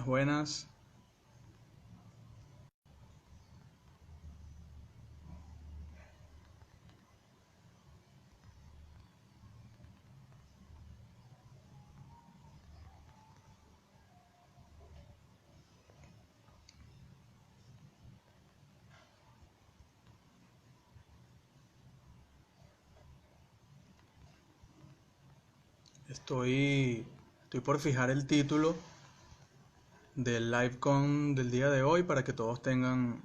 Buenas, buenas. Estoy por fijar el título del LiveCon del día de hoy para que todos tengan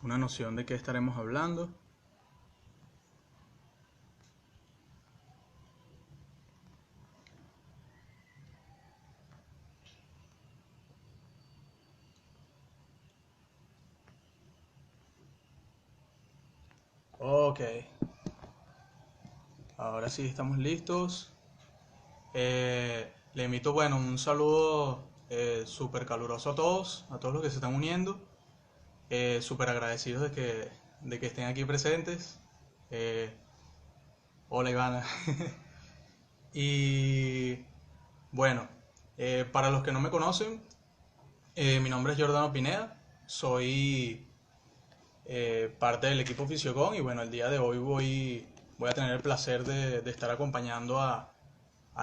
una noción de qué estaremos hablando. Ok, ahora sí estamos listos. Le emito, bueno, un saludo súper caluroso a todos los que se están uniendo. Súper agradecidos de que estén aquí presentes. Eh, Hola Ivana. Y bueno, para los que no me conocen, mi nombre es Jordano Pineda, soy parte del equipo Fisiocon y bueno, el día de hoy voy a tener el placer de estar acompañando a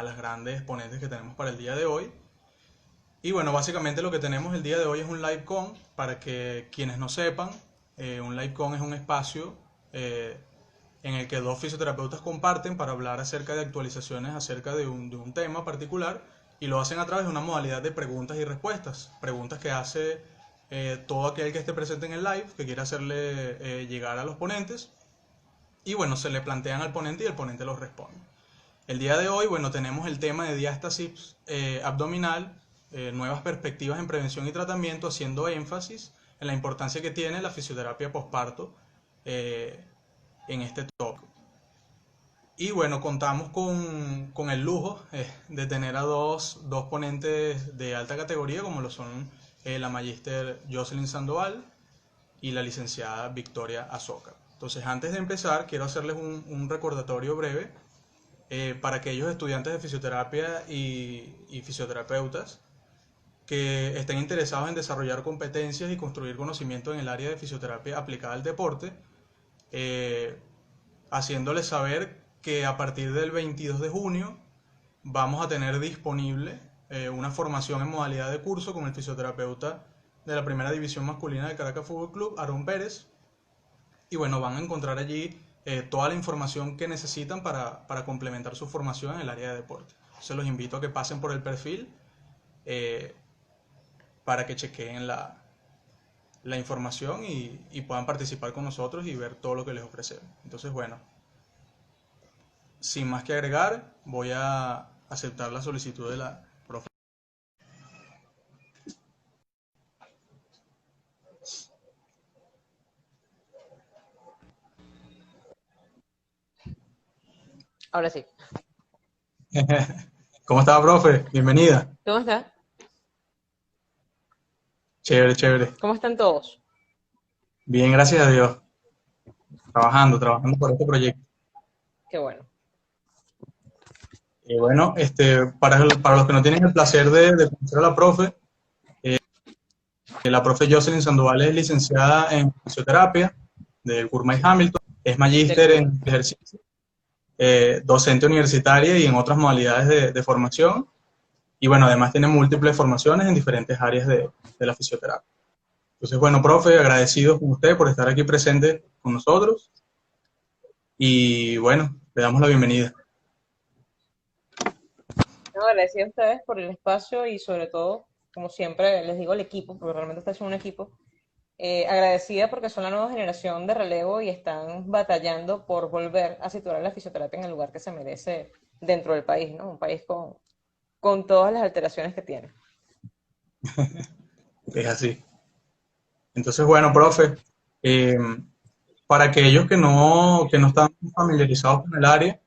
las grandes ponentes que tenemos para el día de hoy. Y bueno, básicamente lo que tenemos el día de hoy es un LiveCon. Para que quienes no sepan, un LiveCon es un espacio eh, en el que dos fisioterapeutas comparten para hablar acerca de actualizaciones acerca de un tema particular, y lo hacen a través de una modalidad de preguntas y respuestas. Preguntas que hace todo aquel que esté presente en el live, que quiera hacerle llegar a los ponentes, y bueno, se le plantean al ponente y el ponente los responde. El día de hoy, bueno, tenemos el tema de diástasis abdominal, nuevas perspectivas en prevención y tratamiento, haciendo énfasis en la importancia que tiene la fisioterapia posparto eh, en este tópico. Y bueno, contamos con el lujo de tener a dos ponentes de alta categoría, como lo son la magíster Jocelyn Sandoval y la licenciada Victoria Azócar. Entonces, antes de empezar, quiero hacerles un recordatorio breve para aquellos estudiantes de fisioterapia y fisioterapeutas que estén interesados en desarrollar competencias y construir conocimiento en el área de fisioterapia aplicada al deporte, eh, haciéndoles saber que a partir del 22 de junio vamos a tener disponible una formación en modalidad de curso con el fisioterapeuta de la primera división masculina del Caracas Fútbol Club, Aaron Pérez. Y bueno, van a encontrar allí toda la información que necesitan para complementar su formación en el área de deporte. Se los invito a que pasen por el perfil eh, para que chequeen la información y puedan participar con nosotros y ver todo lo que les ofrecemos. Entonces, bueno, sin más que agregar, voy a aceptar la solicitud de la profe. Ahora sí. ¿Cómo está, profe? Bienvenida. ¿Cómo está? Chévere, chévere. ¿Cómo están todos? Bien, gracias a Dios. Trabajando por este proyecto. Qué bueno. Bueno, para los que no tienen el placer de conocer a la profe Jocelyn Sandoval es licenciada en fisioterapia del Gurmay Hamilton, es Del magíster CUR. en ejercicio, docente universitaria y en otras modalidades de formación. Y bueno, además tiene múltiples formaciones en diferentes áreas de la fisioterapia. Entonces, bueno, profe, agradecidos con usted por estar aquí presente con nosotros. Y bueno, le damos la bienvenida. No, agradecida a ustedes por el espacio y sobre todo, como siempre les digo al equipo, porque realmente ustedes son un equipo, agradecida porque son la nueva generación de relevo y están batallando por volver a situar la fisioterapia en el lugar que se merece dentro del país, ¿no? Un país con todas las alteraciones que tiene. Es así. Entonces, bueno, profe, eh, para aquellos que no están familiarizados con el área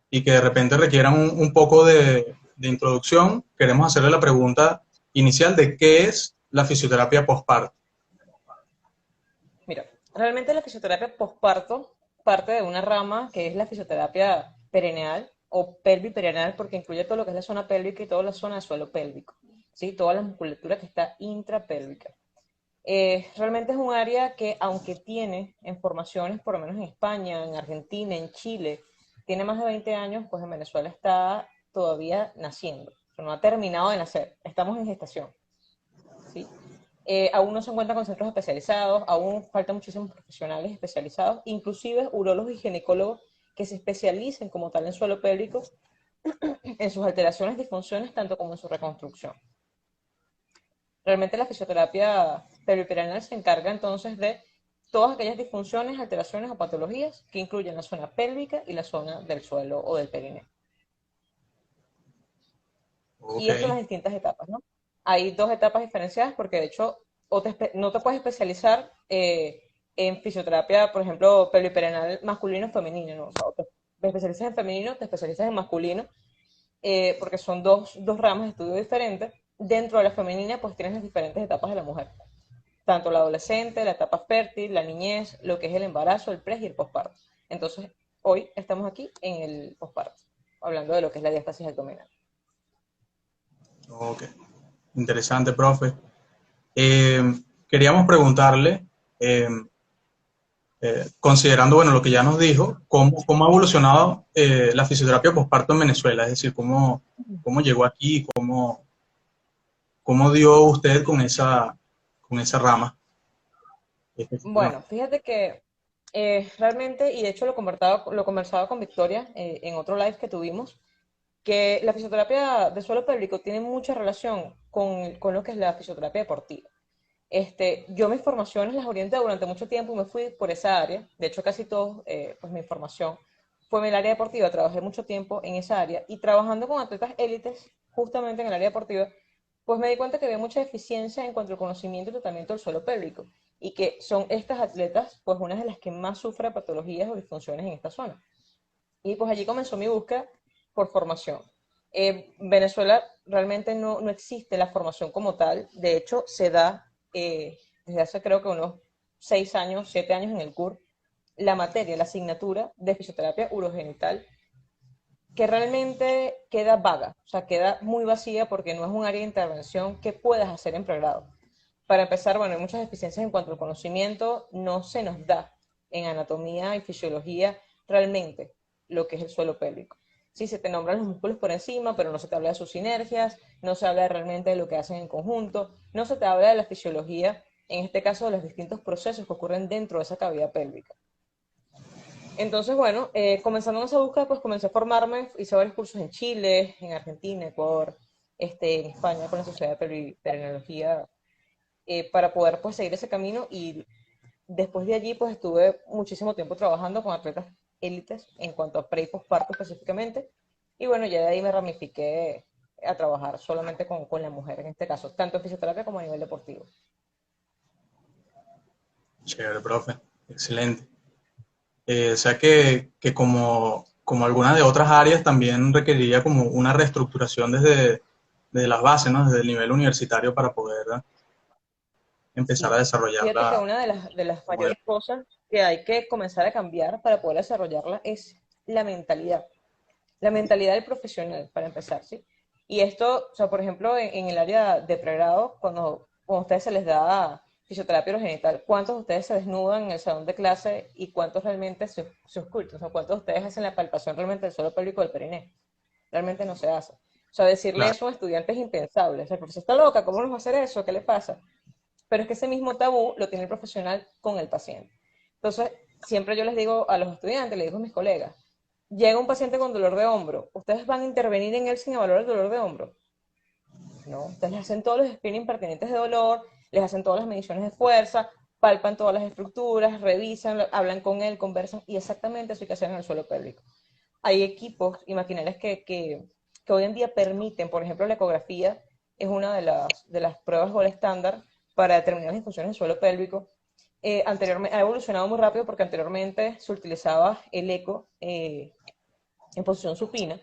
y que de repente requieran un poco de introducción, queremos hacerle la pregunta inicial de qué es la fisioterapia postparto. Mira, realmente la fisioterapia posparto parte de una rama que es la fisioterapia perineal o pelviperineal porque incluye todo lo que es la zona pélvica y toda la zona de suelo pélvico. ¿sí? Toda la musculatura que está intrapélvica. Realmente es un área que, aunque tiene en formaciones, por lo menos en España, en Argentina, en Chile, tiene más de 20 años, pues en Venezuela está todavía naciendo. O sea, no ha terminado de nacer, estamos en gestación, ¿sí? Aún no se encuentran con centros especializados, aún faltan muchísimos profesionales especializados, inclusive urólogos y ginecólogos que se especialicen como tal en suelo pélvico, en sus alteraciones, disfunciones, tanto como en su reconstrucción. Realmente la fisioterapia periperenal se encarga entonces de todas aquellas disfunciones, alteraciones o patologías que incluyen la zona pélvica y la zona del suelo o del perineo. Ok, Y esto en las distintas etapas, ¿no? Hay dos etapas diferenciadas porque de hecho no te puedes especializar en fisioterapia, por ejemplo, pelviperenal masculino o femenino, ¿no? O sea, o te especializas en femenino, te especializas en masculino, porque son dos ramas de estudio diferentes. Dentro de la femenina, pues tienes las diferentes etapas de la mujer, tanto la adolescente, la etapa fértil, la niñez, lo que es el embarazo, el pre y el posparto. Entonces, hoy estamos aquí en el posparto, hablando de lo que es la diástasis abdominal. ok. Interesante, profe. Eh, Queríamos preguntarle, eh, considerando, bueno, lo que ya nos dijo, cómo ha evolucionado la fisioterapia posparto en Venezuela, es decir, cómo llegó aquí, cómo dio usted con esa rama Bueno, específicamente. fíjate que realmente, y de hecho lo conversaba con Victoria en otro live que tuvimos, que la fisioterapia de suelo pélvico tiene mucha relación con lo que es la fisioterapia deportiva. Yo mis formaciones las orienté durante mucho tiempo y me fui por esa área. De hecho, casi todo, pues mi formación fue en el área deportiva. Trabajé mucho tiempo en esa área y trabajando con atletas élites, justamente en el área deportiva, pues me di cuenta que había mucha deficiencia en cuanto al conocimiento y tratamiento del suelo pélvico y que son estas atletas, pues unas de las que más sufren patologías o disfunciones en esta zona. Y pues allí comenzó mi búsqueda por formación. Venezuela realmente no existe la formación como tal, de hecho se da desde hace creo que unos 6 años, 7 años en el CUR, la materia, la asignatura de fisioterapia urogenital, que realmente queda vaga, o sea, queda muy vacía porque no es un área de intervención que puedas hacer en pregrado. Para empezar, bueno, hay muchas deficiencias en cuanto al conocimiento, no se nos da en anatomía y fisiología realmente lo que es el suelo pélvico. Sí, se te nombran los músculos por encima, pero no se te habla de sus sinergias, no se habla realmente de lo que hacen en conjunto, no se te habla de la fisiología, en este caso de los distintos procesos que ocurren dentro de esa cavidad pélvica. Entonces, bueno, comenzando en esa búsqueda, pues comencé a formarme, hice varios cursos en Chile, en Argentina, Ecuador, en España con la Sociedad de Perenología, para poder pues seguir ese camino y después de allí pues estuve muchísimo tiempo trabajando con atletas élites en cuanto a pre y posparto específicamente y bueno, ya de ahí me ramifiqué a trabajar solamente con la mujer en este caso, tanto en fisioterapia como a nivel deportivo. Chévere, profe. Excelente. O sea que como algunas de otras áreas también requeriría como una reestructuración desde las bases, ¿no? Desde el nivel universitario para poder empezar a Sí, fíjate que desarrollarla una de las como de... mayores cosas que hay que comenzar a cambiar para poder desarrollarla es la mentalidad del profesional, para empezar, ¿sí? Y esto, o sea, por ejemplo, en el área de pregrado, cuando a ustedes se les da fisioterapia urogenital, ¿cuántos de ustedes se desnudan en el salón de clase y cuántos realmente se ocultan? O sea, ¿cuántos de ustedes hacen la palpación realmente del suelo pélvico del perineo? Realmente no se hace. O sea, decirle Claro, eso a un estudiante es impensable. O sea, el profesor está loca, ¿cómo nos va a hacer eso? ¿Qué le pasa? Pero es que ese mismo tabú lo tiene el profesional con el paciente. Entonces, siempre yo les digo a los estudiantes, les digo a mis colegas, llega un paciente con dolor de hombro, ¿ustedes van a intervenir en él sin evaluar el dolor de hombro? No, ustedes les hacen todos los screenings pertinentes de dolor, les hacen todas las mediciones de fuerza, palpan todas las estructuras, revisan, hablan con él, conversan, y exactamente eso hay que hacer en el suelo pélvico. Hay equipos y maquinarias que hoy en día permiten, por ejemplo, la ecografía es una de las pruebas gold estándar para determinar las funciones del suelo pélvico. Anteriormente, ha evolucionado muy rápido porque anteriormente se utilizaba el eco en posición supina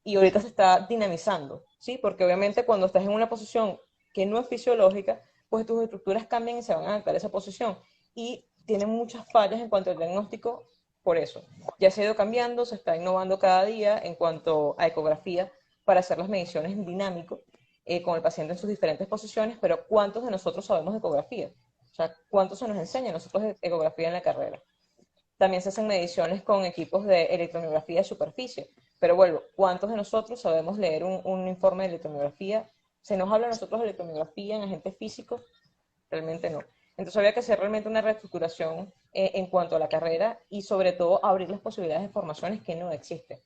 y ahorita se está dinamizando, ¿sí? Porque obviamente cuando estás en una posición que no es fisiológica, pues tus estructuras cambian y se van a adaptar a esa posición y tienen muchas fallas en cuanto al diagnóstico por eso. Ya se ha ido cambiando, se está innovando cada día en cuanto a ecografía para hacer las mediciones en dinámico con el paciente en sus diferentes posiciones, pero ¿cuántos de nosotros sabemos de ecografía? O sea, ¿cuánto se nos enseña a nosotros de ecografía en la carrera? También se hacen mediciones con equipos de electromiografía de superficie, pero vuelvo, ¿cuántos de nosotros sabemos leer un informe de electromiografía? ¿Se nos habla a nosotros de electromiografía en agentes físicos? Realmente no. Entonces había que hacer realmente una reestructuración en cuanto a la carrera y sobre todo abrir las posibilidades de formaciones que no existen.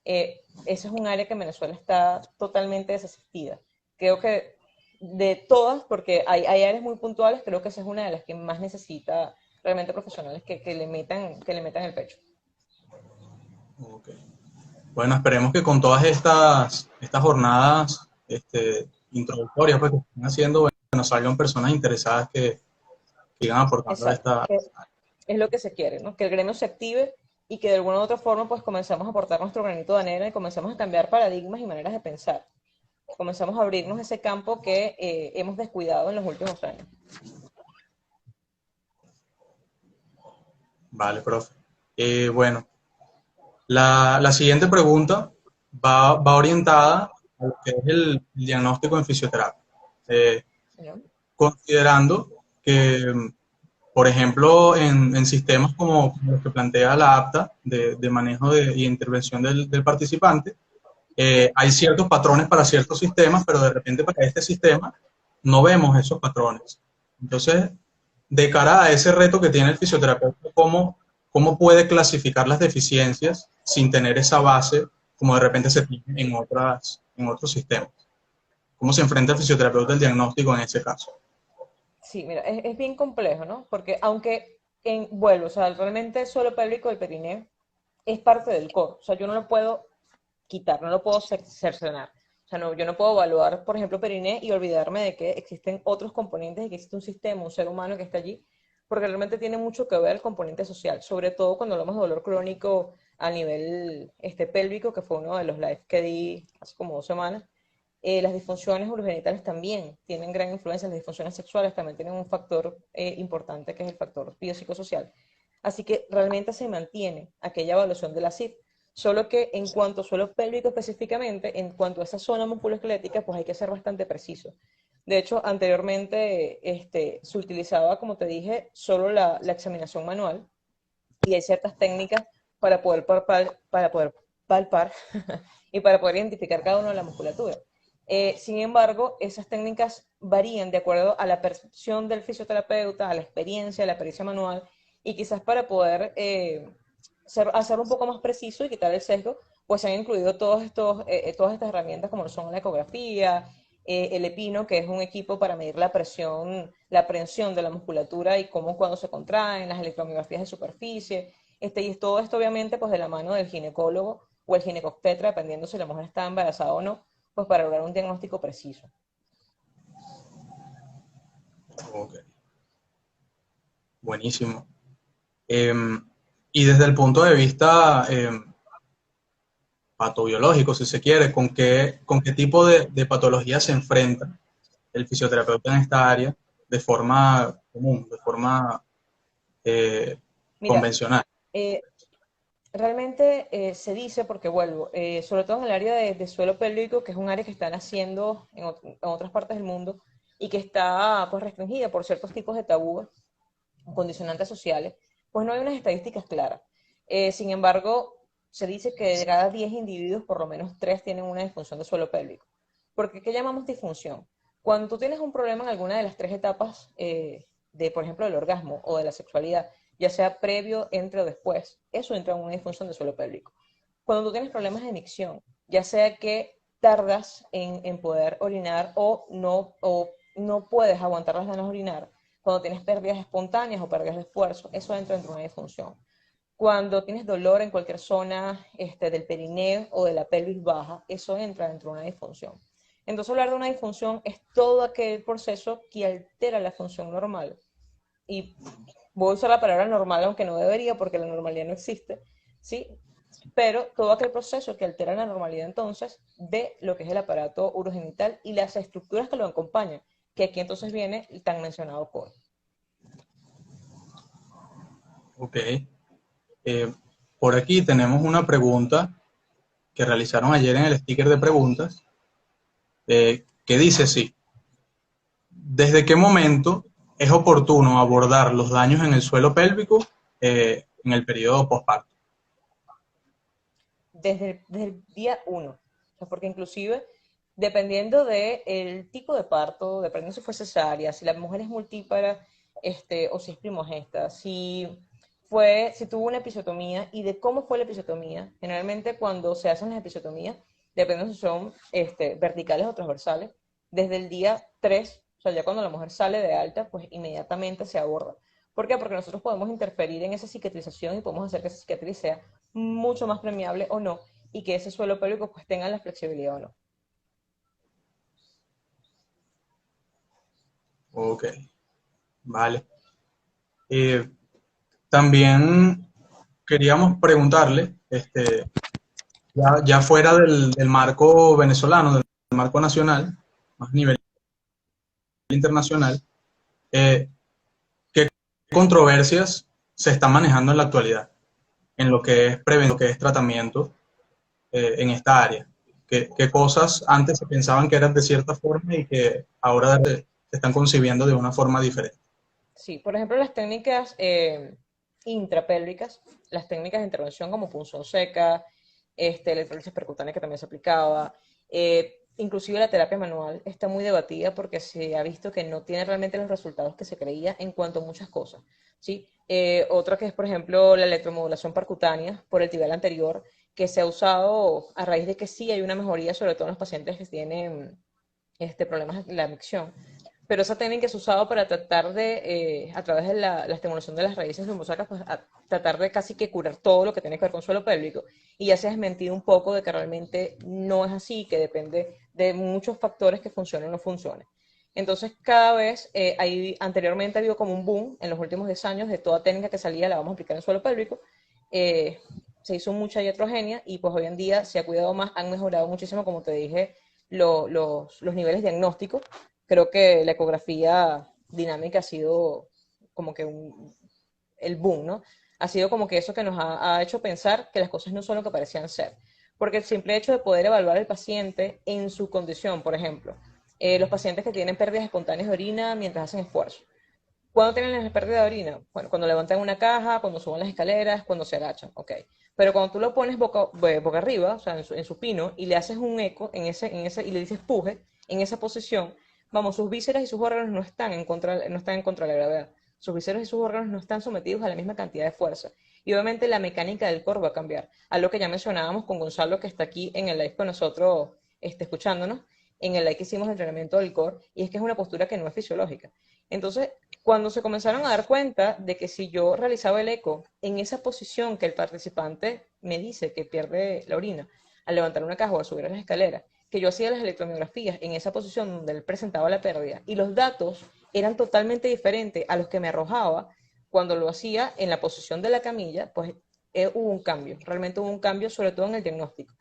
Ese es un área que en Venezuela está totalmente desasistida. Creo que de todas, porque hay áreas muy puntuales, creo que esa es una de las que más necesita realmente profesionales que le metan el pecho. Ok. Bueno, esperemos que con todas estas jornadas introductorias pues, que están haciendo, bueno, salgan personas interesadas que sigan aportando a Exacto, esta. que es lo que se quiere, ¿no? Que el gremio se active y que de alguna u otra forma pues comencemos a aportar nuestro granito de arena y comencemos a cambiar paradigmas y maneras de pensar. Comenzamos a abrirnos ese campo que hemos descuidado en los últimos años. Vale, profe. Bueno, la siguiente pregunta va orientada a lo que es el diagnóstico en fisioterapia. Eh, ¿No? Considerando que, por ejemplo, en sistemas como los que plantea la APTA de manejo y intervención del participante, hay ciertos patrones para ciertos sistemas, pero de repente para este sistema no vemos esos patrones. Entonces, de cara a ese reto que tiene el fisioterapeuta, ¿cómo puede clasificar las deficiencias sin tener esa base como de repente se tiene en otros sistemas? ¿Cómo se enfrenta el fisioterapeuta al diagnóstico en ese caso? Sí, mira, es bien complejo, ¿no? Porque aunque vuelvo, o sea, realmente el suelo pélvico del perineo es parte del core, o sea, yo no lo puedo quitar, no lo puedo cercenar. O sea, no, yo no puedo evaluar, por ejemplo, periné y olvidarme de que existen otros componentes y que existe un sistema, un ser humano que está allí, porque realmente tiene mucho que ver el componente social, sobre todo cuando hablamos de dolor crónico a nivel pélvico, que fue uno de los lives que di hace como 2 semanas. Las disfunciones urogenitales también tienen gran influencia, las disfunciones sexuales también tienen un factor importante que es el factor biopsicosocial. Así que realmente se mantiene aquella evaluación de la CIF, solo que en cuanto a suelo pélvico específicamente, en cuanto a esa zona musculoesquelética, pues hay que ser bastante preciso. De hecho, anteriormente se utilizaba, como te dije, solo la examinación manual y hay ciertas técnicas para poder palpar y para poder identificar cada uno de la musculatura. Sin embargo, esas técnicas varían de acuerdo a la percepción del fisioterapeuta, a la experiencia, a la pericia manual, y quizás para poder hacerlo un poco más preciso y quitar el sesgo, pues se han incluido todas estas herramientas como son la ecografía, el epino, que es un equipo para medir la presión, la prensión de la musculatura y cómo cuando se contraen, las electromiografías de superficie, y todo esto obviamente pues de la mano del ginecólogo o el ginecobstetra, dependiendo si la mujer está embarazada o no, pues para lograr un diagnóstico preciso. Ok, buenísimo. Eh, y desde el punto de vista patobiológico, si se quiere, ¿con qué tipo de patología se enfrenta el fisioterapeuta en esta área de forma común, de forma eh, Mira, convencional? eh, realmente se dice, porque vuelvo, sobre todo en el área de suelo pélvico, que es un área que están haciendo en otras partes del mundo y que está pues restringida por ciertos tipos de tabúes, condicionantes sociales, pues no hay unas estadísticas claras. Sin embargo, se dice que de cada 10 individuos, por lo menos 3 tienen una disfunción de suelo pélvico. ¿Por qué? ¿Qué llamamos disfunción? Cuando tú tienes un problema en alguna de las 3 etapas por ejemplo, del orgasmo o de la sexualidad, ya sea previo, entre o después, eso entra en una disfunción de suelo pélvico. Cuando tú tienes problemas de micción, ya sea que tardas en poder orinar o no puedes aguantar las ganas de orinar, cuando tienes pérdidas espontáneas o pérdidas de esfuerzo, eso entra dentro de una disfunción. Cuando tienes dolor en cualquier zona del perineo o de la pelvis baja, eso entra dentro de una disfunción. Entonces, hablar de una disfunción es todo aquel proceso que altera la función normal. Y voy a usar la palabra normal, aunque no debería, porque la normalidad no existe, ¿sí? Pero todo aquel proceso que altera la normalidad entonces de lo que es el aparato urogenital y las estructuras que lo acompañan, que aquí entonces viene el tan mencionado core. Ok. Por aquí tenemos una pregunta que realizaron ayer en el sticker de preguntas, que dice así: ¿desde qué momento es oportuno abordar los daños en el suelo pélvico en el periodo postparto? Desde el día uno. O sea, porque inclusive, dependiendo del tipo de parto, dependiendo si fue cesárea, si la mujer es multípara, o si es primogesta, si tuvo una episiotomía y de cómo fue la episiotomía. Generalmente cuando se hacen las episiotomías, dependiendo si son verticales o transversales, desde el día 3, o sea, ya cuando la mujer sale de alta, pues inmediatamente se aborda. ¿Por qué? Porque nosotros podemos interferir en esa cicatrización y podemos hacer que esa cicatriz sea mucho más permeable o no, y que ese suelo pélvico pues tenga la flexibilidad o no. Ok, vale. Eh, También queríamos preguntarle, ya fuera del marco venezolano, del marco nacional, más a nivel internacional, eh, ¿qué controversias se están manejando en la actualidad en lo que es prevención, lo que es tratamiento en esta área? ¿Qué cosas antes se pensaban que eran de cierta forma y que ahora se están concibiendo de una forma diferente? Sí, por ejemplo, las técnicas intrapélvicas, las técnicas de intervención como punción seca, electrólisis percutánea que también se aplicaba, inclusive la terapia manual está muy debatida porque se ha visto que no tiene realmente los resultados que se creía en cuanto a muchas cosas, ¿sí? Otra que es, por ejemplo, la electromodulación percutánea por el tibial anterior, que se ha usado a raíz de que sí hay una mejoría, sobre todo en los pacientes que tienen problemas de la micción. Pero esa técnica es usada para tratar de, a través de la estimulación de las raíces lumosacras, pues a tratar de casi que curar todo lo que tiene que ver con suelo pélvico. Y ya se ha desmentido un poco de que realmente no es así, que depende de muchos factores que funcionen o no funcionen. Entonces, cada vez, anteriormente ha habido como un boom en los últimos 10 años de toda técnica que salía, la vamos a aplicar en suelo pélvico. Eh, Se hizo mucha iatrogenia y pues hoy en día se ha cuidado más, han mejorado muchísimo, como te dije, los niveles diagnósticos. Creo que la ecografía dinámica ha sido como que el boom, ¿no? Ha sido como que eso que nos ha hecho pensar que las cosas no son lo que parecían ser. Porque el simple hecho de poder evaluar al paciente en su condición, por ejemplo, los pacientes que tienen pérdidas espontáneas de orina mientras hacen esfuerzo. ¿Cuándo tienen la pérdida de orina? Bueno, cuando levantan una caja, cuando suben las escaleras, cuando se agachan, ok. Pero cuando tú lo pones boca arriba, o sea, en supino, y le haces un eco y le dices puje, en esa posición, vamos, sus vísceras y sus órganos no están en contra de la gravedad. Sus vísceras y sus órganos no están sometidos a la misma cantidad de fuerza. Y obviamente la mecánica del core va a cambiar. Algo que ya mencionábamos con Gonzalo, que está aquí en el live con nosotros, escuchándonos, en el live que hicimos de entrenamiento del core, y es que es una postura que no es fisiológica. Entonces, cuando se comenzaron a dar cuenta de que si yo realizaba el eco en esa posición que el participante me dice que pierde la orina al levantar una caja o al subir a las escaleras, que yo hacía las electromiografías en esa posición donde él presentaba la pérdida y los datos eran totalmente diferentes a los que me arrojaba cuando lo hacía en la posición de la camilla, pues hubo un cambio, realmente hubo un cambio sobre todo en el diagnóstico.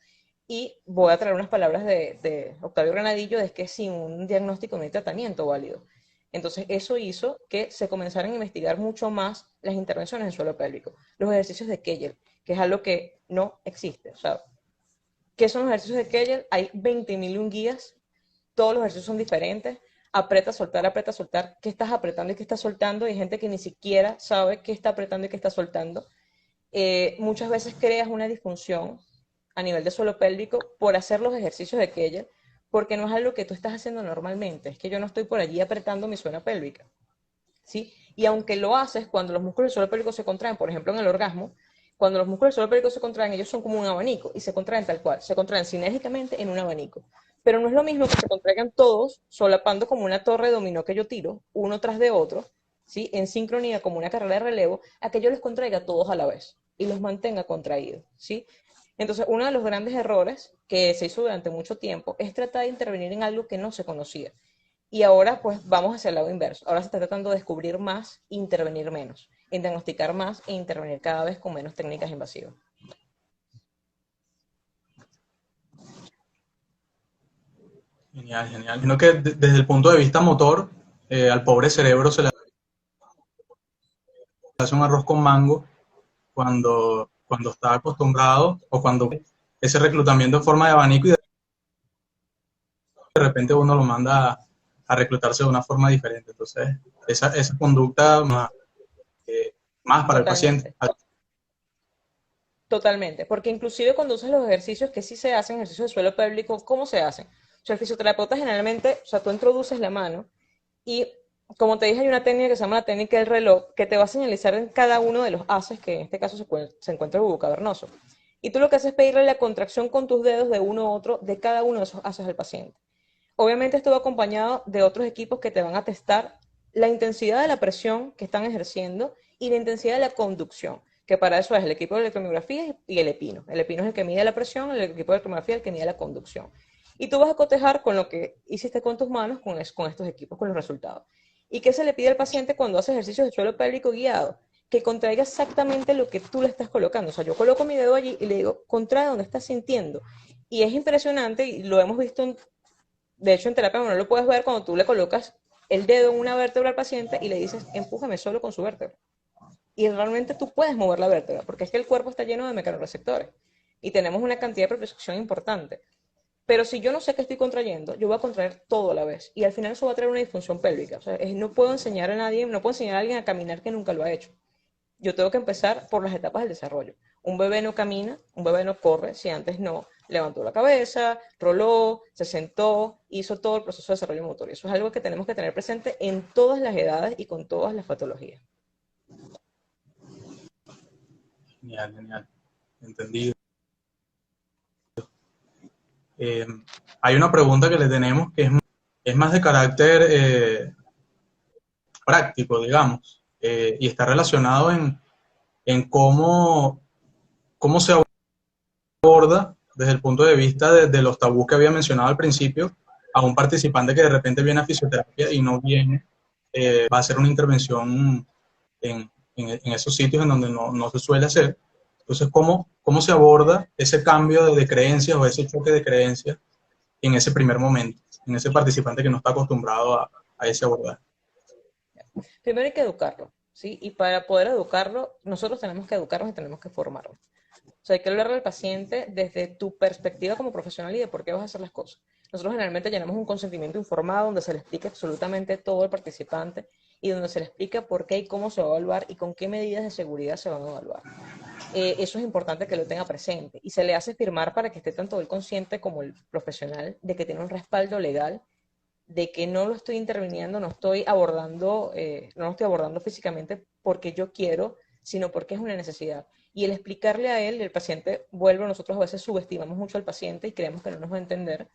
Y voy a traer unas palabras de Octavio Granadillo, de que sin un diagnóstico no hay tratamiento válido. Entonces, eso hizo que se comenzaran a investigar mucho más las intervenciones en suelo pélvico, los ejercicios de Kegel, que es algo que no existe. O sea, ¿qué son los ejercicios de Kegel? Hay 20.000 guías, todos los ejercicios son diferentes. Aprieta, soltar. ¿Qué estás apretando y qué estás soltando? Y hay gente que ni siquiera sabe qué está apretando y qué está soltando. Muchas veces creas una disfunción a nivel de suelo pélvico por hacer los ejercicios de Kegel, porque no es algo que tú estás haciendo normalmente. Es que yo no estoy por allí apretando mi zona pélvica, ¿sí? Y aunque lo haces cuando los músculos del suelo pélvico se contraen, por ejemplo en el orgasmo, cuando los músculos del suelo pélvico se contraen, ellos son como un abanico y se contraen tal cual, se contraen sinérgicamente en un abanico. Pero no es lo mismo que se contraigan todos solapando como una torre de dominó que yo tiro, uno tras de otro, ¿sí? En sincronía como una carrera de relevo, a que yo los contraiga todos a la vez y los mantenga contraídos, ¿sí? Entonces, uno de los grandes errores que se hizo durante mucho tiempo es tratar de intervenir en algo que no se conocía. Y ahora, pues, vamos hacia el lado inverso. Ahora se está tratando de descubrir más, intervenir menos, en diagnosticar más e intervenir cada vez con menos técnicas invasivas. Genial, genial. Sino que desde el punto de vista motor, al pobre cerebro se le hace un arroz con mango cuando está acostumbrado o cuando ese reclutamiento en forma de abanico y de repente uno lo manda a reclutarse de una forma diferente. Entonces, esa conducta más para el paciente. Totalmente. Totalmente, porque inclusive cuando usas los ejercicios que sí se hacen, ejercicios de suelo pélvico, ¿cómo se hacen? O sea, el fisioterapeuta generalmente, o sea, tú introduces la mano y, como te dije, hay una técnica que se llama la técnica del reloj, que te va a señalizar en cada uno de los haces, que en este caso se encuentra el bulbo cavernoso. Y tú lo que haces es pedirle la contracción con tus dedos de uno a otro de cada uno de esos haces al paciente. Obviamente esto va acompañado de otros equipos que te van a testar la intensidad de la presión que están ejerciendo y la intensidad de la conducción, que para eso es el equipo de electromiografía y el epino. El epino es el que mide la presión, el equipo de electromiografía es el que mide la conducción. Y tú vas a cotejar con lo que hiciste con tus manos, con estos equipos, con los resultados. ¿Y qué se le pide al paciente cuando hace ejercicios de suelo pélvico guiado? Que contraiga exactamente lo que tú le estás colocando. O sea, yo coloco mi dedo allí y le digo, contrae donde estás sintiendo. Y es impresionante, y lo hemos visto de hecho, en terapia no lo puedes ver cuando tú le colocas el dedo en una vértebra al paciente y le dices, empújame solo con su vértebra. Y realmente tú puedes mover la vértebra, porque es que el cuerpo está lleno de mecanorreceptores y tenemos una cantidad de propiocepción importante. Pero si yo no sé qué estoy contrayendo, yo voy a contraer todo a la vez. Y al final eso va a traer una disfunción pélvica. O sea, no puedo enseñar a nadie, no puedo enseñar a alguien a caminar que nunca lo ha hecho. Yo tengo que empezar por las etapas del desarrollo. Un bebé no camina, un bebé no corre si antes no levantó la cabeza, roló, se sentó, hizo todo el proceso de desarrollo motor. Eso es algo que tenemos que tener presente en todas las edades y con todas las patologías. Genial, genial. Entendido. Eh, Hay una pregunta que le tenemos que es más de carácter práctico, digamos, y está relacionado en cómo se aborda desde el punto de vista de los tabús que había mencionado al principio a un participante que de repente viene a fisioterapia y no viene, va a hacer una intervención en esos sitios en donde no se suele hacer. Entonces, ¿cómo se aborda ese cambio de creencias o ese choque de creencias en ese primer momento, en ese participante que no está acostumbrado a ese abordaje? Primero hay que educarlo, ¿sí? Y para poder educarlo, nosotros tenemos que educarnos y tenemos que formarlo. O sea, hay que hablarle al paciente desde tu perspectiva como profesional y de por qué vas a hacer las cosas. Nosotros generalmente llenamos un consentimiento informado donde se le explica absolutamente todo al participante y donde se le explica por qué y cómo se va a evaluar y con qué medidas de seguridad se van a evaluar. Eso es importante que lo tenga presente y se le hace firmar para que esté tanto el consciente como el profesional de que tiene un respaldo legal, de que no lo estoy interviniendo, no lo estoy abordando físicamente porque yo quiero, sino porque es una necesidad. Y el explicarle a él, el paciente vuelve, nosotros a veces subestimamos mucho al paciente y creemos que no nos va a entender,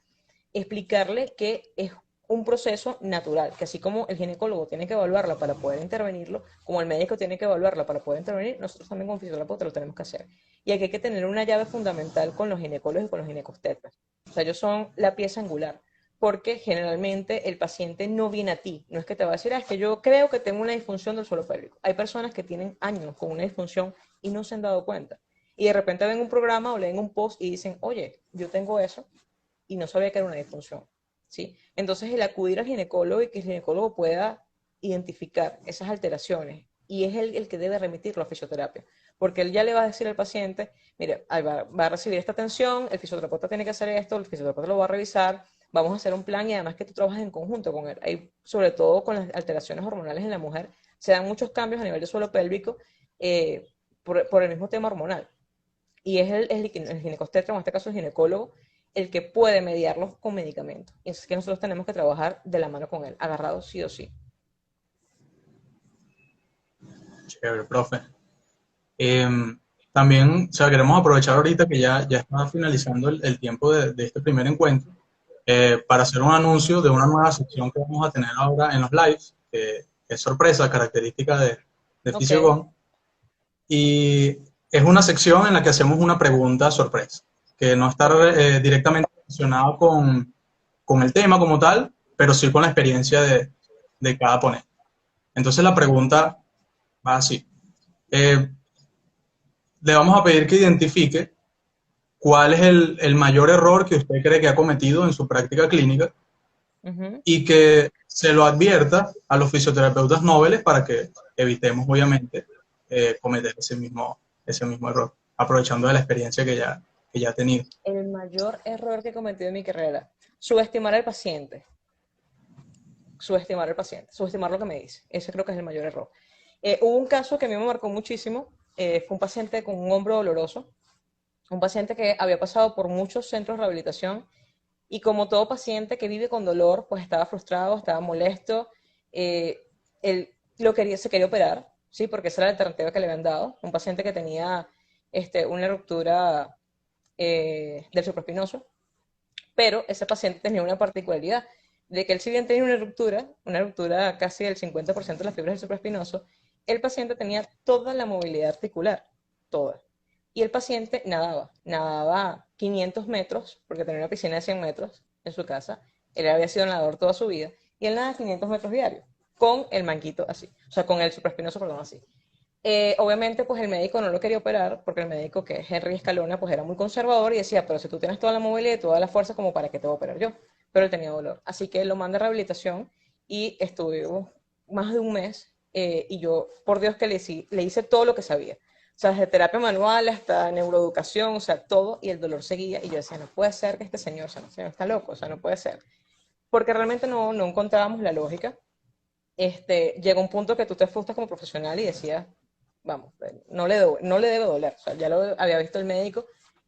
explicarle que es un proceso natural, que así como el ginecólogo tiene que evaluarla para poder intervenirlo, como el médico tiene que evaluarla para poder intervenir, nosotros también como fisioterapeuta lo tenemos que hacer. Y aquí hay que tener una llave fundamental con los ginecólogos y con los ginecobstetras. O sea, ellos son la pieza angular, porque generalmente el paciente no viene a ti, no es que te va a decir, es que yo creo que tengo una disfunción del suelo pélvico. Hay personas que tienen años con una disfunción y no se han dado cuenta. Y de repente ven un programa o leen un post y dicen, oye, yo tengo eso y no sabía que era una disfunción, ¿sí? Entonces el acudir al ginecólogo y que el ginecólogo pueda identificar esas alteraciones y es el que debe remitirlo a fisioterapia, porque él ya le va a decir al paciente, mire, va a recibir esta atención, el fisioterapeuta tiene que hacer esto, el fisioterapeuta lo va a revisar, vamos a hacer un plan y además que tú trabajas en conjunto con él. Hay, sobre todo con las alteraciones hormonales en la mujer, se dan muchos cambios a nivel de suelo pélvico por el mismo tema hormonal. Y es el ginecobstetra, en este caso el ginecólogo, el que puede mediarlos con medicamentos. Y es que nosotros tenemos que trabajar de la mano con él, agarrados sí o sí. Chévere, profe. Eh, También, o sea, queremos aprovechar ahorita que ya está finalizando el tiempo de este primer encuentro para hacer un anuncio de una nueva sección que vamos a tener ahora en los lives, que es sorpresa, característica de Ok, Fisiogón. Y es una sección en la que hacemos una pregunta sorpresa, que no está ok. directamente relacionada con el tema como tal, pero sí con la experiencia de cada ponente. Entonces la pregunta va así. Eh, Le vamos a pedir que identifique cuál es el mayor error que usted cree que ha cometido en su práctica clínica Ujú. y que se lo advierta a los fisioterapeutas noveles para que evitemos, obviamente, cometer ese mismo error, aprovechando de la experiencia que que ya ha tenido. El mayor error que he cometido en mi carrera, subestimar al paciente, subestimar al paciente, subestimar lo que me dice. Ese creo que es el mayor error. Hubo un caso que a mí me marcó muchísimo, fue un paciente con un hombro doloroso, un paciente que había pasado por muchos centros de rehabilitación y como todo paciente que vive con dolor, pues estaba frustrado, estaba molesto, él se quería operar, ¿sí? Porque esa era la alternativa que le habían dado, un paciente que tenía una ruptura del supraespinoso, pero ese paciente tenía una particularidad, de que él si bien tenía una ruptura casi del 50% de las fibras del supraespinoso, el paciente tenía toda la movilidad articular, toda. Y el paciente nadaba 500 metros, porque tenía una piscina de 100 metros en su casa, él había sido nadador toda su vida, y él nada 500 metros diarios, con el manguito así, o sea, con el supraespinoso, perdón, así. Obviamente, pues el médico no lo quería operar, porque el médico, que es Henry Escalona, pues era muy conservador y decía, pero si tú tienes toda la movilidad y toda la fuerza, como para qué te voy a operar yo. Pero él tenía dolor. Así que lo mandé a rehabilitación y estuve más de un mes y yo, por Dios que le hice todo lo que sabía. O sea, desde terapia manual hasta neuroeducación, o sea, todo, y el dolor seguía. Y yo decía, no puede ser que este señor, o sea, no, señor está loco, o sea, no puede ser. Porque realmente no encontrábamos la lógica. Llega un punto que tú te frustras como profesional y decías, vamos, no le debe doler. O sea, ya lo había visto el médico,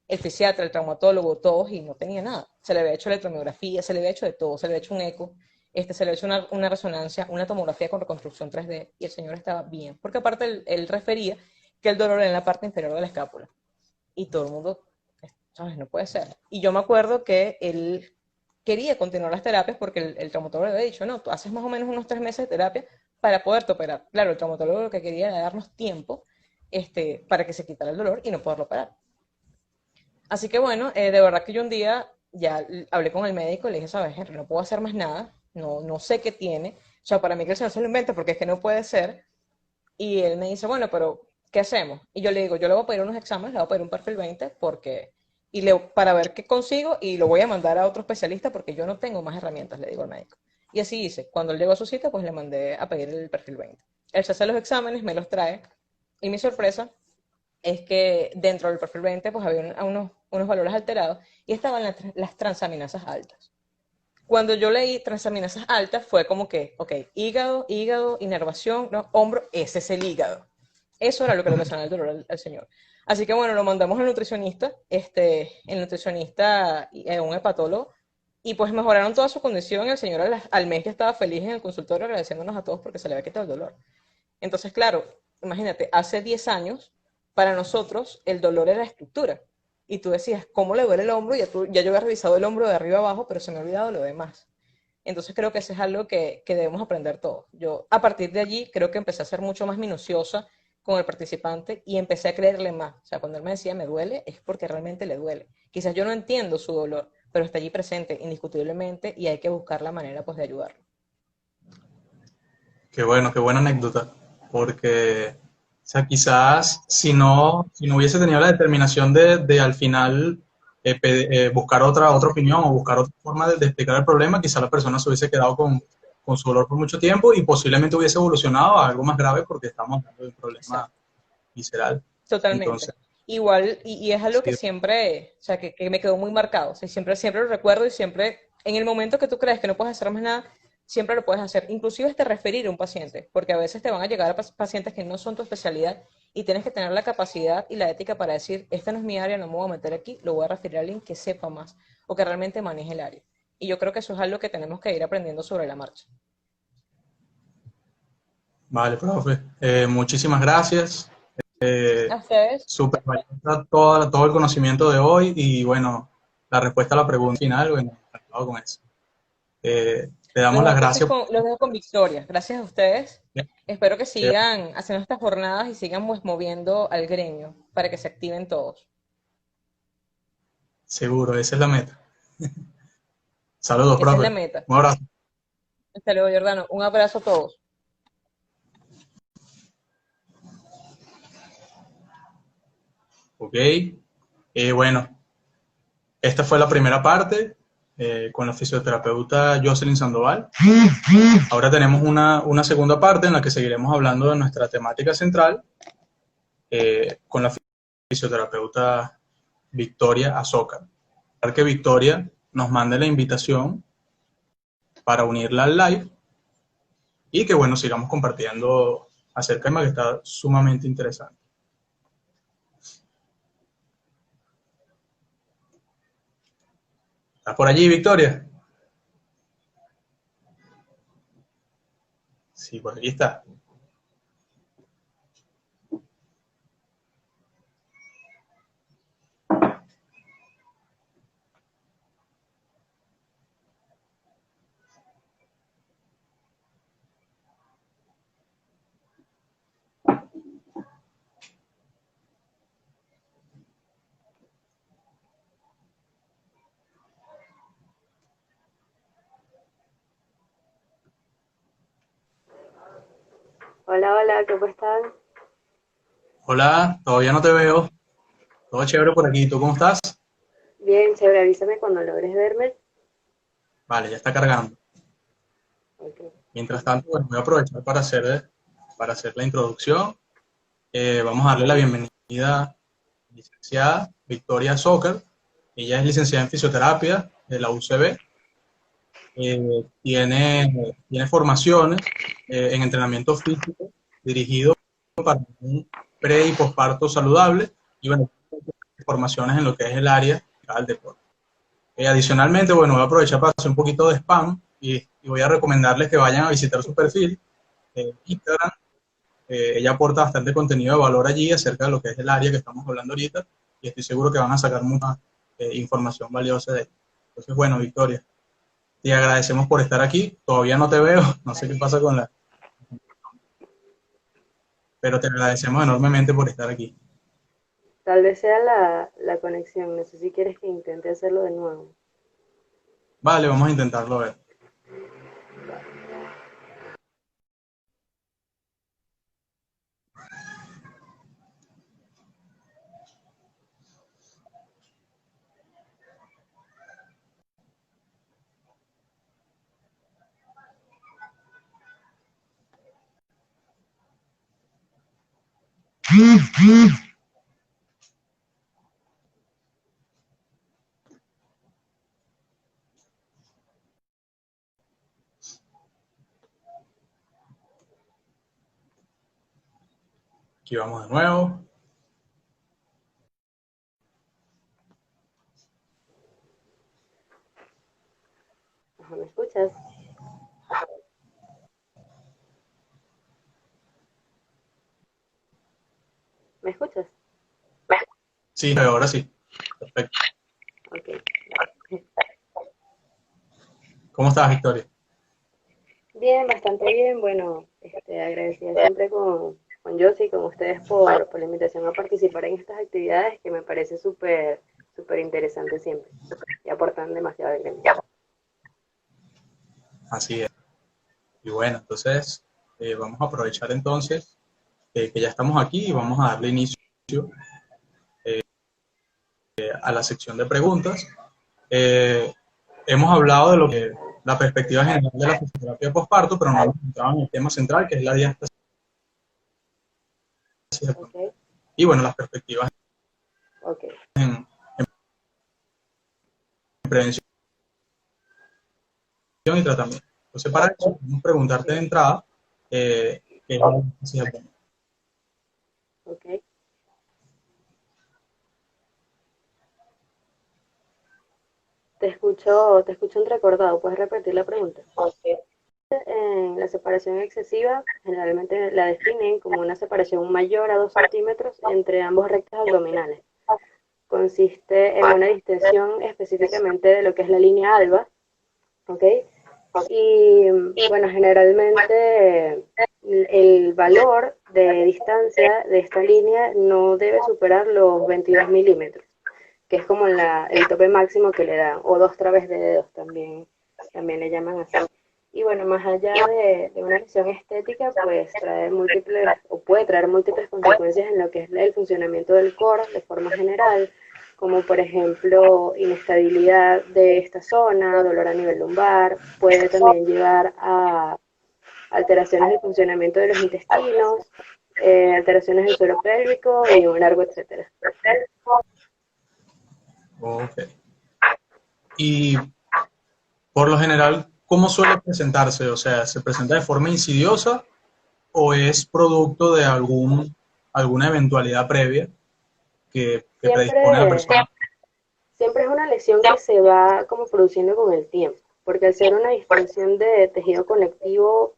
el fisiatra, el traumatólogo, todos, y no tenía nada. Se le había hecho electromiografía, se le había hecho de todo, se le había hecho un eco, se le había hecho una resonancia, una tomografía con reconstrucción 3D, y el señor estaba bien. Porque aparte él refería que el dolor era en la parte inferior de la escápula. Y todo el mundo, ¿sabes? No puede ser. Y yo me acuerdo que él quería continuar las terapias porque el traumatólogo le había dicho, no, tú haces más o menos unos 3 meses de terapia para poderte operar. Claro, el traumatólogo lo que quería era darnos tiempo para que se quitara el dolor y no poderlo operar. Así que bueno, de verdad que yo un día ya hablé con el médico y le dije, sabes, Henry, no puedo hacer más nada, no sé qué tiene. O sea, para mí que el señor se lo inventa porque es que no puede ser. Y él me dice, bueno, pero ¿qué hacemos? Y yo le digo, yo le voy a pedir unos exámenes, le voy a pedir un perfil 20 para ver qué consigo y lo voy a mandar a otro especialista porque yo no tengo más herramientas, le digo al médico. Y así hice. Cuando él llegó a su cita, pues le mandé a pedir el perfil 20. Él se hace los exámenes, me los trae y mi sorpresa es que dentro del perfil 20 pues había unos valores alterados y estaban las transaminasas altas. Cuando yo leí transaminasas altas fue como que, ok, hígado, inervación, no, hombro, ese es el hígado. Eso era lo que le ocasionaba el dolor al señor. Así que bueno, lo mandamos al nutricionista, el nutricionista, un hepatólogo, y pues mejoraron toda su condición. El señor al mes ya estaba feliz en el consultorio agradeciéndonos a todos porque se le había quitado el dolor. Entonces, claro, imagínate, hace 10 años, para nosotros el dolor era estructura. Y tú decías, ¿cómo le duele el hombro? Ya yo había revisado el hombro de arriba abajo, pero se me ha olvidado lo demás. Entonces creo que eso es algo que debemos aprender todos. Yo a partir de allí creo que empecé a ser mucho más minuciosa con el participante y empecé a creerle más. O sea, cuando él me decía me duele, es porque realmente le duele. Quizás yo no entiendo su dolor, pero está allí presente indiscutiblemente y hay que buscar la manera pues de ayudarlo. Qué bueno, qué buena anécdota, porque, o sea, quizás si no hubiese tenido la determinación de al final buscar otra opinión o buscar otra forma de explicar el problema, quizás la persona se hubiese quedado con su dolor por mucho tiempo y posiblemente hubiese evolucionado a algo más grave porque estamos hablando de un problema Exacto. visceral. Totalmente. Entonces, Igual, y es algo que sí, siempre, o sea, que me quedó muy marcado. O sea, siempre lo recuerdo y siempre, en el momento que tú crees que no puedes hacer más nada, siempre lo puedes hacer. Inclusive hasta referir a un paciente, porque a veces te van a llegar a pacientes que no son tu especialidad y tienes que tener la capacidad y la ética para decir, esta no es mi área, no me voy a meter aquí, lo voy a referir a alguien que sepa más o que realmente maneje el área. Y yo creo que eso es algo que tenemos que ir aprendiendo sobre la marcha. vale, profe. Muchísimas gracias. A ustedes, Súper valiosa todo el conocimiento de hoy y bueno, la respuesta a la pregunta final, bueno, encantado con eso. Te damos las gracias. los dejo con victoria. Gracias a ustedes. Espero que Eh, sigan haciendo estas jornadas y sigan pues moviendo al gremio para que se activen todos. Seguro, esa es la meta. Saludos, Esa es la profe. meta. Un abrazo. Hasta luego, Jordano. Un abrazo a todos. Ok. Bueno, esta fue la primera parte con la fisioterapeuta Jocelyn Sandoval. Ahora tenemos una segunda parte en la que seguiremos hablando de nuestra temática central con la fisioterapeuta Victoria Azócar. Para que Victoria nos mande la invitación para unirla al live y que, bueno, sigamos compartiendo acerca del tema que está sumamente interesante. ¿Estás por allí, Victoria? Sí, por aquí está. Hola, hola, ¿cómo están? Hola, todavía no te veo. Todo chévere por aquí. ¿Tú cómo estás? Bien, chévere, avísame cuando logres verme. Vale, ya está cargando. Ok. Mientras tanto, bueno, voy a aprovechar para hacer la introducción. Vamos a darle la bienvenida a la licenciada Victoria Soccer. Ella es licenciada en fisioterapia de la UCB. Tiene formaciones en entrenamiento físico dirigido para un pre y posparto saludable y, bueno, formaciones en lo que es el área del deporte. Adicionalmente, bueno, voy a aprovechar para hacer un poquito de spam y voy a recomendarles que vayan a visitar su perfil en Instagram. Ella aporta bastante contenido de valor allí acerca de lo que es el área que estamos hablando ahorita y estoy seguro que van a sacar mucha información valiosa de ella. Entonces, bueno, Victoria, te agradecemos por estar aquí. Todavía no te veo, no sé qué pasa con pero te agradecemos enormemente por estar aquí. Tal vez sea la conexión, no sé si quieres que intente hacerlo de nuevo. Vale, vamos a intentarlo ver. Aquí vamos de nuevo. Ajá, ¿me escuchas? ¿Me escuchas? Sí, ahora sí. Perfecto. Ok. ¿Cómo estás, Victoria? Bien, bastante bien. Bueno, agradecida siempre con Josie y con ustedes por la invitación a participar en estas actividades que me parece súper, súper interesante siempre y aportan demasiado al gremio. Así es. Y bueno, entonces vamos a aprovechar entonces que ya estamos aquí y vamos a darle inicio a la sección de preguntas. Eh, Hemos hablado de lo que la perspectiva general de la fisioterapia postparto, pero no hemos entrado en el tema central, que es la diástasis. Ok, Y bueno, las perspectivas ok. en prevención y tratamiento. Entonces, para eso, vamos a preguntarte de entrada qué es la diástasis abdominal. Ok. Te escucho entrecortado. ¿Puedes repetir la pregunta? En la separación excesiva generalmente la definen como una separación mayor a 2 centímetros entre ambos rectos abdominales. Consiste en una distensión específicamente de lo que es la línea alba, ¿ok? Y bueno, generalmente el valor de distancia de esta línea no debe superar los 22 milímetros, que es como el tope máximo que le dan, o 2 traves de dedos también le llaman así. Y bueno, más allá de una lesión estética, pues trae múltiples, o puede traer múltiples consecuencias en lo que es el funcionamiento del core de forma general, como por ejemplo inestabilidad de esta zona, dolor a nivel lumbar, puede también llevar a alteraciones del funcionamiento de los intestinos, alteraciones del suelo pélvico y un largo etcétera. Ok. Y por lo general, ¿cómo suele presentarse? O sea, ¿se presenta de forma insidiosa o es producto de alguna eventualidad previa que predispone a la Siempre, persona? siempre es una lesión que se va como produciendo con el tiempo, porque al ser una distensión de tejido conectivo,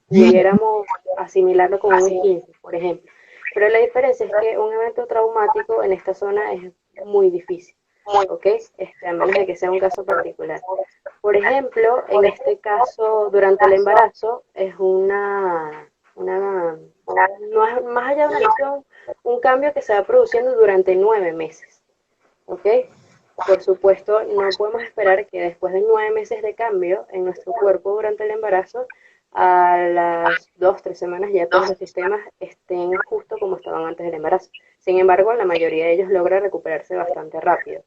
pudiéramos asimilarlo con un esguince, por ejemplo. Pero la diferencia es que un evento traumático en esta zona es muy difícil, ¿ok? A menos de que sea un caso particular. Por ejemplo, en este caso, durante el embarazo, es no es más allá de una lesión, un cambio que se va produciendo durante 9 meses, ¿ok? Por supuesto, no podemos esperar que después de 9 meses de cambio en nuestro cuerpo durante el embarazo, a las 2, 3 semanas ya todos los sistemas estén justo como estaban antes del embarazo. Sin embargo, la mayoría de ellos logra recuperarse bastante rápido.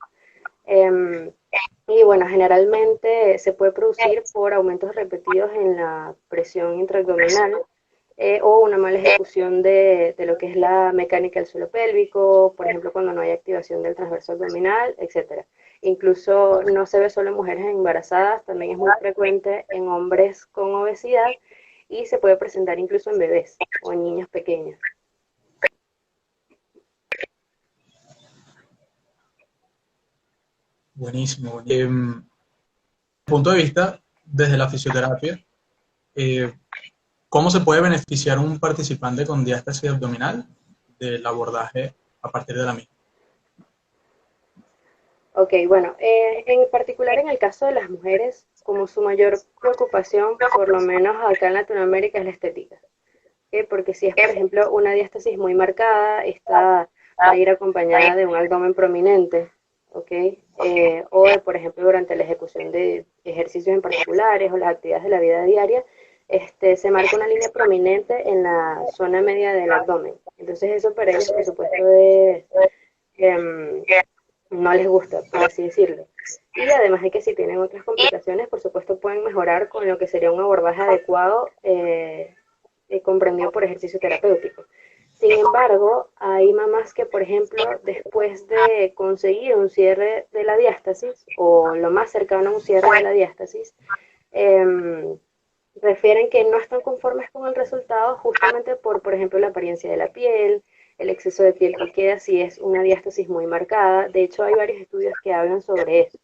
Eh, y bueno, generalmente se puede producir por aumentos repetidos en la presión intraabdominal, o una mala ejecución de lo que es la mecánica del suelo pélvico, por ejemplo, cuando no hay activación del transverso abdominal, etcétera. Incluso no se ve solo en mujeres embarazadas, también es muy frecuente en hombres con obesidad y se puede presentar incluso en bebés o en niños pequeños. Buenísimo. Desde el punto de vista, desde la fisioterapia, eh, ¿cómo se puede beneficiar un participante con diástasis abdominal del abordaje a partir de la misma? Ok, bueno, en particular en el caso de las mujeres, como su mayor preocupación, por lo menos acá en Latinoamérica, es la estética. ¿Ok? Porque si es, por ejemplo, una diástasis muy marcada, esta va a ir acompañada de un abdomen prominente, ¿ok? O, por ejemplo, durante la ejecución de ejercicios en particulares o las actividades de la vida diaria, se marca una línea prominente en la zona media del abdomen. Entonces eso para ellos, por supuesto, em, no les gusta, por así decirlo. Y además de que si tienen otras complicaciones, por supuesto pueden mejorar con lo que sería un abordaje adecuado, comprendido por ejercicio terapéutico. Sin embargo, hay mamás que, por ejemplo, después de conseguir un cierre de la diástasis, o lo más cercano a un cierre de la diástasis, eh, refieren que no están conformes con el resultado justamente por ejemplo, la apariencia de la piel, el exceso de piel que queda si es una diástasis muy marcada. De hecho, hay varios estudios que hablan sobre eso.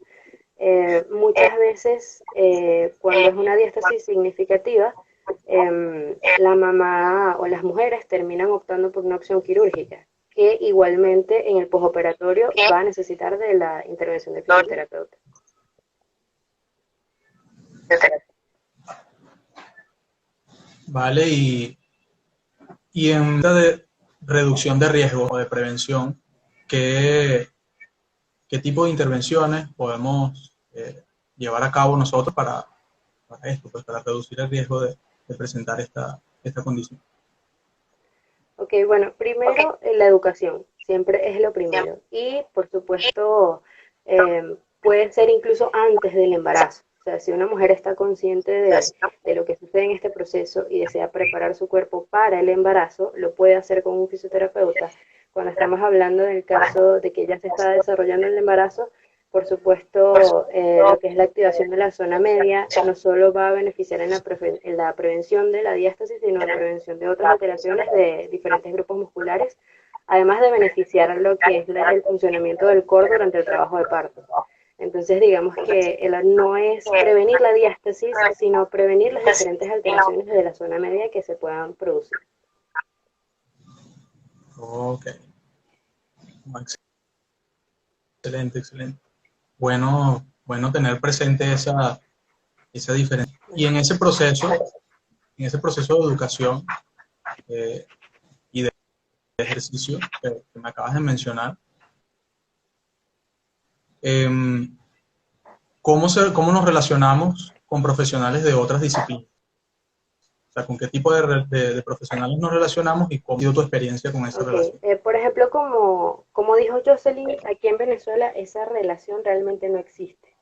Muchas veces, cuando es una diástasis significativa, la mamá o las mujeres terminan optando por una opción quirúrgica, que igualmente en el posoperatorio va a necesitar de la intervención del fisioterapeuta. ¿Vale? Y en vista de reducción de riesgo o de prevención, ¿qué, qué tipo de intervenciones podemos llevar a cabo nosotros para esto, pues para reducir el riesgo de presentar esta condición? Ok, bueno, primero la educación, siempre es lo primero. Y por supuesto, puede ser incluso antes del embarazo. O sea, si una mujer está consciente de lo que sucede en este proceso y desea preparar su cuerpo para el embarazo, lo puede hacer con un fisioterapeuta. Cuando estamos hablando del caso de que ya se está desarrollando el embarazo, por supuesto, lo que es la activación de la zona media no solo va a beneficiar en la prevención de la diástasis, sino en la prevención de otras alteraciones de diferentes grupos musculares, además de beneficiar lo que es el funcionamiento del core durante el trabajo de parto. Entonces, digamos que no es prevenir la diástasis, sino prevenir las diferentes alteraciones de la zona media que se puedan producir. Ok, excelente, excelente. Bueno, bueno tener presente esa diferencia. Y en ese proceso de educación eh, y de ejercicio que me acabas de mencionar, eh, cómo nos relacionamos con profesionales de otras disciplinas? O sea, ¿con qué tipo de profesionales nos relacionamos y cómo ha sido tu experiencia con esa Ok, relación? por ejemplo, como dijo Jocelyn, aquí en Venezuela esa relación realmente no existe,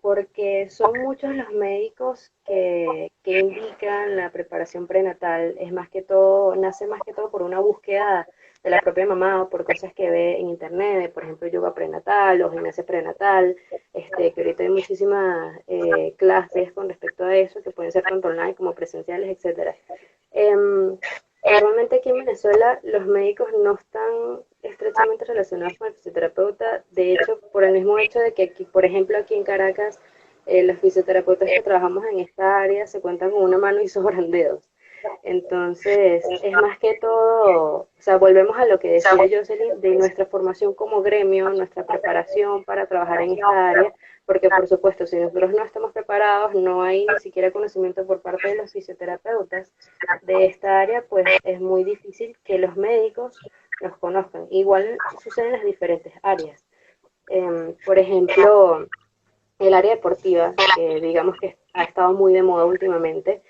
porque son muchos los médicos que indican la preparación prenatal, es más que todo, nace más que todo por una búsqueda de la propia mamá o por cosas que ve en internet, por ejemplo, yoga prenatal o gimnasia prenatal, que ahorita hay muchísimas clases con respecto a eso, que pueden ser tanto online como presenciales, etcétera. Normalmente aquí en Venezuela los médicos no están estrechamente relacionados con el fisioterapeuta, de hecho, por el mismo hecho de que aquí, por ejemplo, aquí en Caracas, los fisioterapeutas que trabajamos en esta área se cuentan con una mano y sobran dedos. Entonces, es más que todo, o sea, volvemos a lo que decía Jocelyn, de nuestra formación como gremio, nuestra preparación para trabajar en esta área, porque por supuesto, si nosotros no estamos preparados, no hay ni siquiera conocimiento por parte de los fisioterapeutas de esta área, pues es muy difícil que los médicos nos conozcan. Igual sucede en las diferentes áreas. Por ejemplo, el área deportiva, que digamos que ha estado muy de moda últimamente.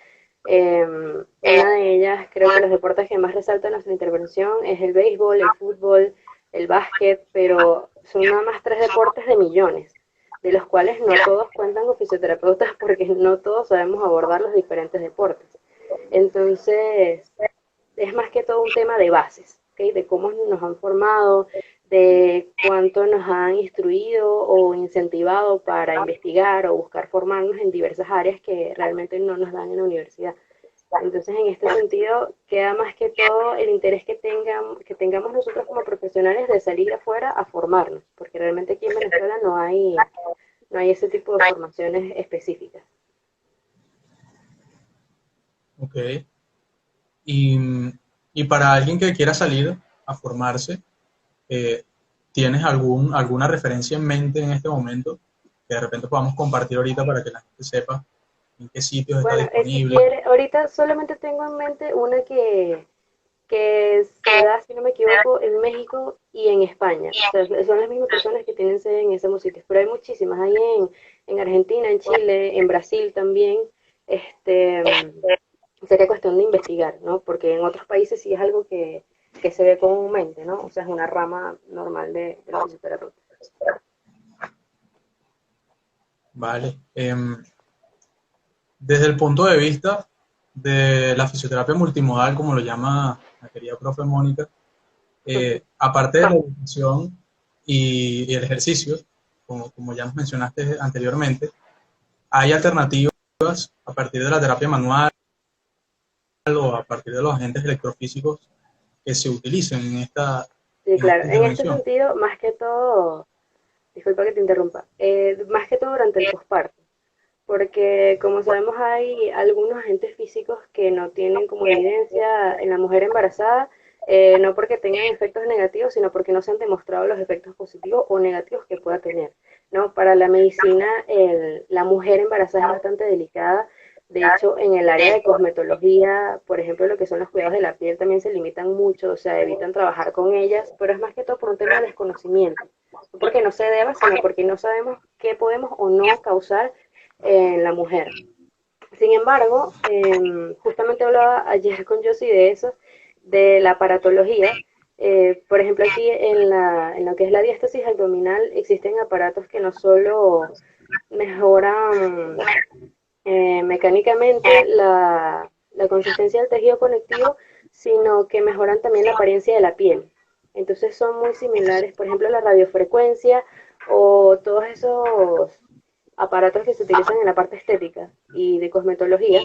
Una de ellas, creo que los deportes que más resaltan nuestra intervención es el béisbol, el fútbol, el básquet, pero son nada más 3 deportes de millones, de los cuales no todos cuentan con fisioterapeutas porque no todos sabemos abordar los diferentes deportes. Entonces, es más que todo un tema de bases, ¿okay? De cómo nos han formado, de cuánto nos han instruido o incentivado para investigar o buscar formarnos en diversas áreas que realmente no nos dan en la universidad. Entonces, en este sentido, queda más que todo el interés que tengamos nosotros como profesionales de salir afuera a formarnos, porque realmente aquí en Venezuela no hay ese tipo de formaciones específicas. Ok. Y, y para alguien que quiera salir a formarse, ¿tienes alguna referencia en mente en este momento que de repente podamos compartir ahorita para que la gente sepa en qué sitios está Bueno, si disponible? quiere, ahorita solamente tengo en mente una que se da, si no me equivoco, en México y en España. O sea, son las mismas personas que tienen sede en esos sitios, pero hay muchísimas. Hay en Argentina, en Chile, en Brasil también. Este, sería cuestión de investigar, ¿no? Porque en otros países sí es algo que se ve comúnmente, ¿no? O sea, es una rama normal de la fisioterapia. Vale. Desde el punto de vista de la fisioterapia multimodal, como lo llama la querida profe Mónica, aparte de la educación y el ejercicio, como ya nos mencionaste anteriormente, hay alternativas a partir de la terapia manual o a partir de los agentes electrofísicos que se utilicen Sí, en esta claro. En este intervención. sentido, más que todo, disculpa que te interrumpa, más que todo durante el posparto. Porque como sabemos hay algunos agentes físicos que no tienen como evidencia en la mujer embarazada, no porque tengan efectos negativos, sino porque no se han demostrado los efectos positivos o negativos que pueda tener, ¿no? Para la medicina, la mujer embarazada es bastante delicada. De hecho, en el área de cosmetología, por ejemplo, lo que son los cuidados de la piel también se limitan mucho, o sea, evitan trabajar con ellas, pero es más que todo por un tema de desconocimiento. No porque no se deba, sino porque no sabemos qué podemos o no causar en la mujer. Sin embargo, justamente hablaba ayer con Josie de eso, de la aparatología. Por ejemplo, aquí en lo que es la diástasis abdominal existen aparatos que no solo mejoran mecánicamente la consistencia del tejido conectivo, sino que mejoran también la apariencia de la piel. Entonces son muy similares, por ejemplo, la radiofrecuencia o todos esos aparatos que se utilizan en la parte estética y de cosmetología,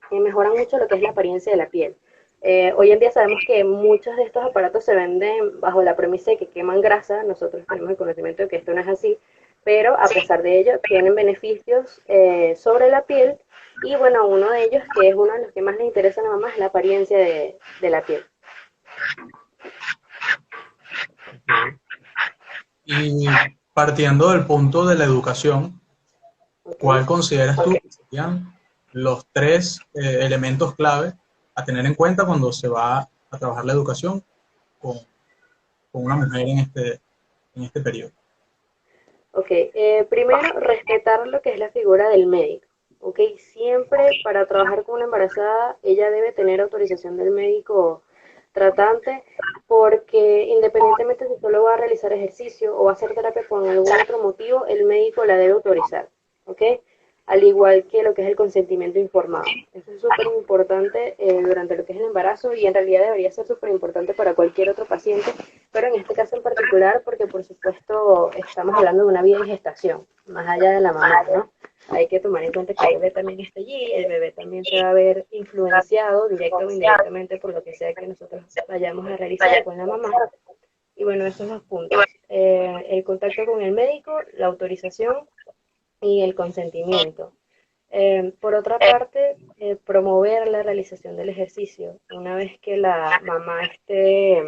mejoran mucho lo que es la apariencia de la piel. Hoy en día sabemos que muchos de estos aparatos se venden bajo la premisa de que queman grasa, nosotros tenemos el conocimiento de que esto no es así, pero a pesar de ello tienen beneficios sobre la piel y bueno, uno de ellos, que es uno de los que más les interesa a la mamá, es la apariencia de la piel. Y partiendo del punto de la educación, ¿cuál ¿Okay? consideras tú que serían los tres elementos clave a tener en cuenta cuando se va a trabajar la educación con, con una mujer en este periodo? Ok, primero respetar lo que es la figura del médico. Ok, siempre para trabajar con una embarazada, ella debe tener autorización del médico tratante, porque independientemente si solo va a realizar ejercicio o va a hacer terapia por algún otro motivo, el médico la debe autorizar. Ok, al igual que lo que es el consentimiento informado. Eso es súper importante durante lo que es el embarazo y en realidad debería ser súper importante para cualquier otro paciente, pero en este caso en particular porque por supuesto estamos hablando de una vida en gestación, más allá de la mamá, ¿no? Hay que tomar en cuenta que el bebé también está allí, el bebé también se va a ver influenciado directa o indirectamente por lo que sea que nosotros vayamos a realizar con la mamá. Y bueno, esos dos puntos. El contacto con el médico, la autorización y el consentimiento. Por otra parte, promover la realización del ejercicio. Una vez que la mamá esté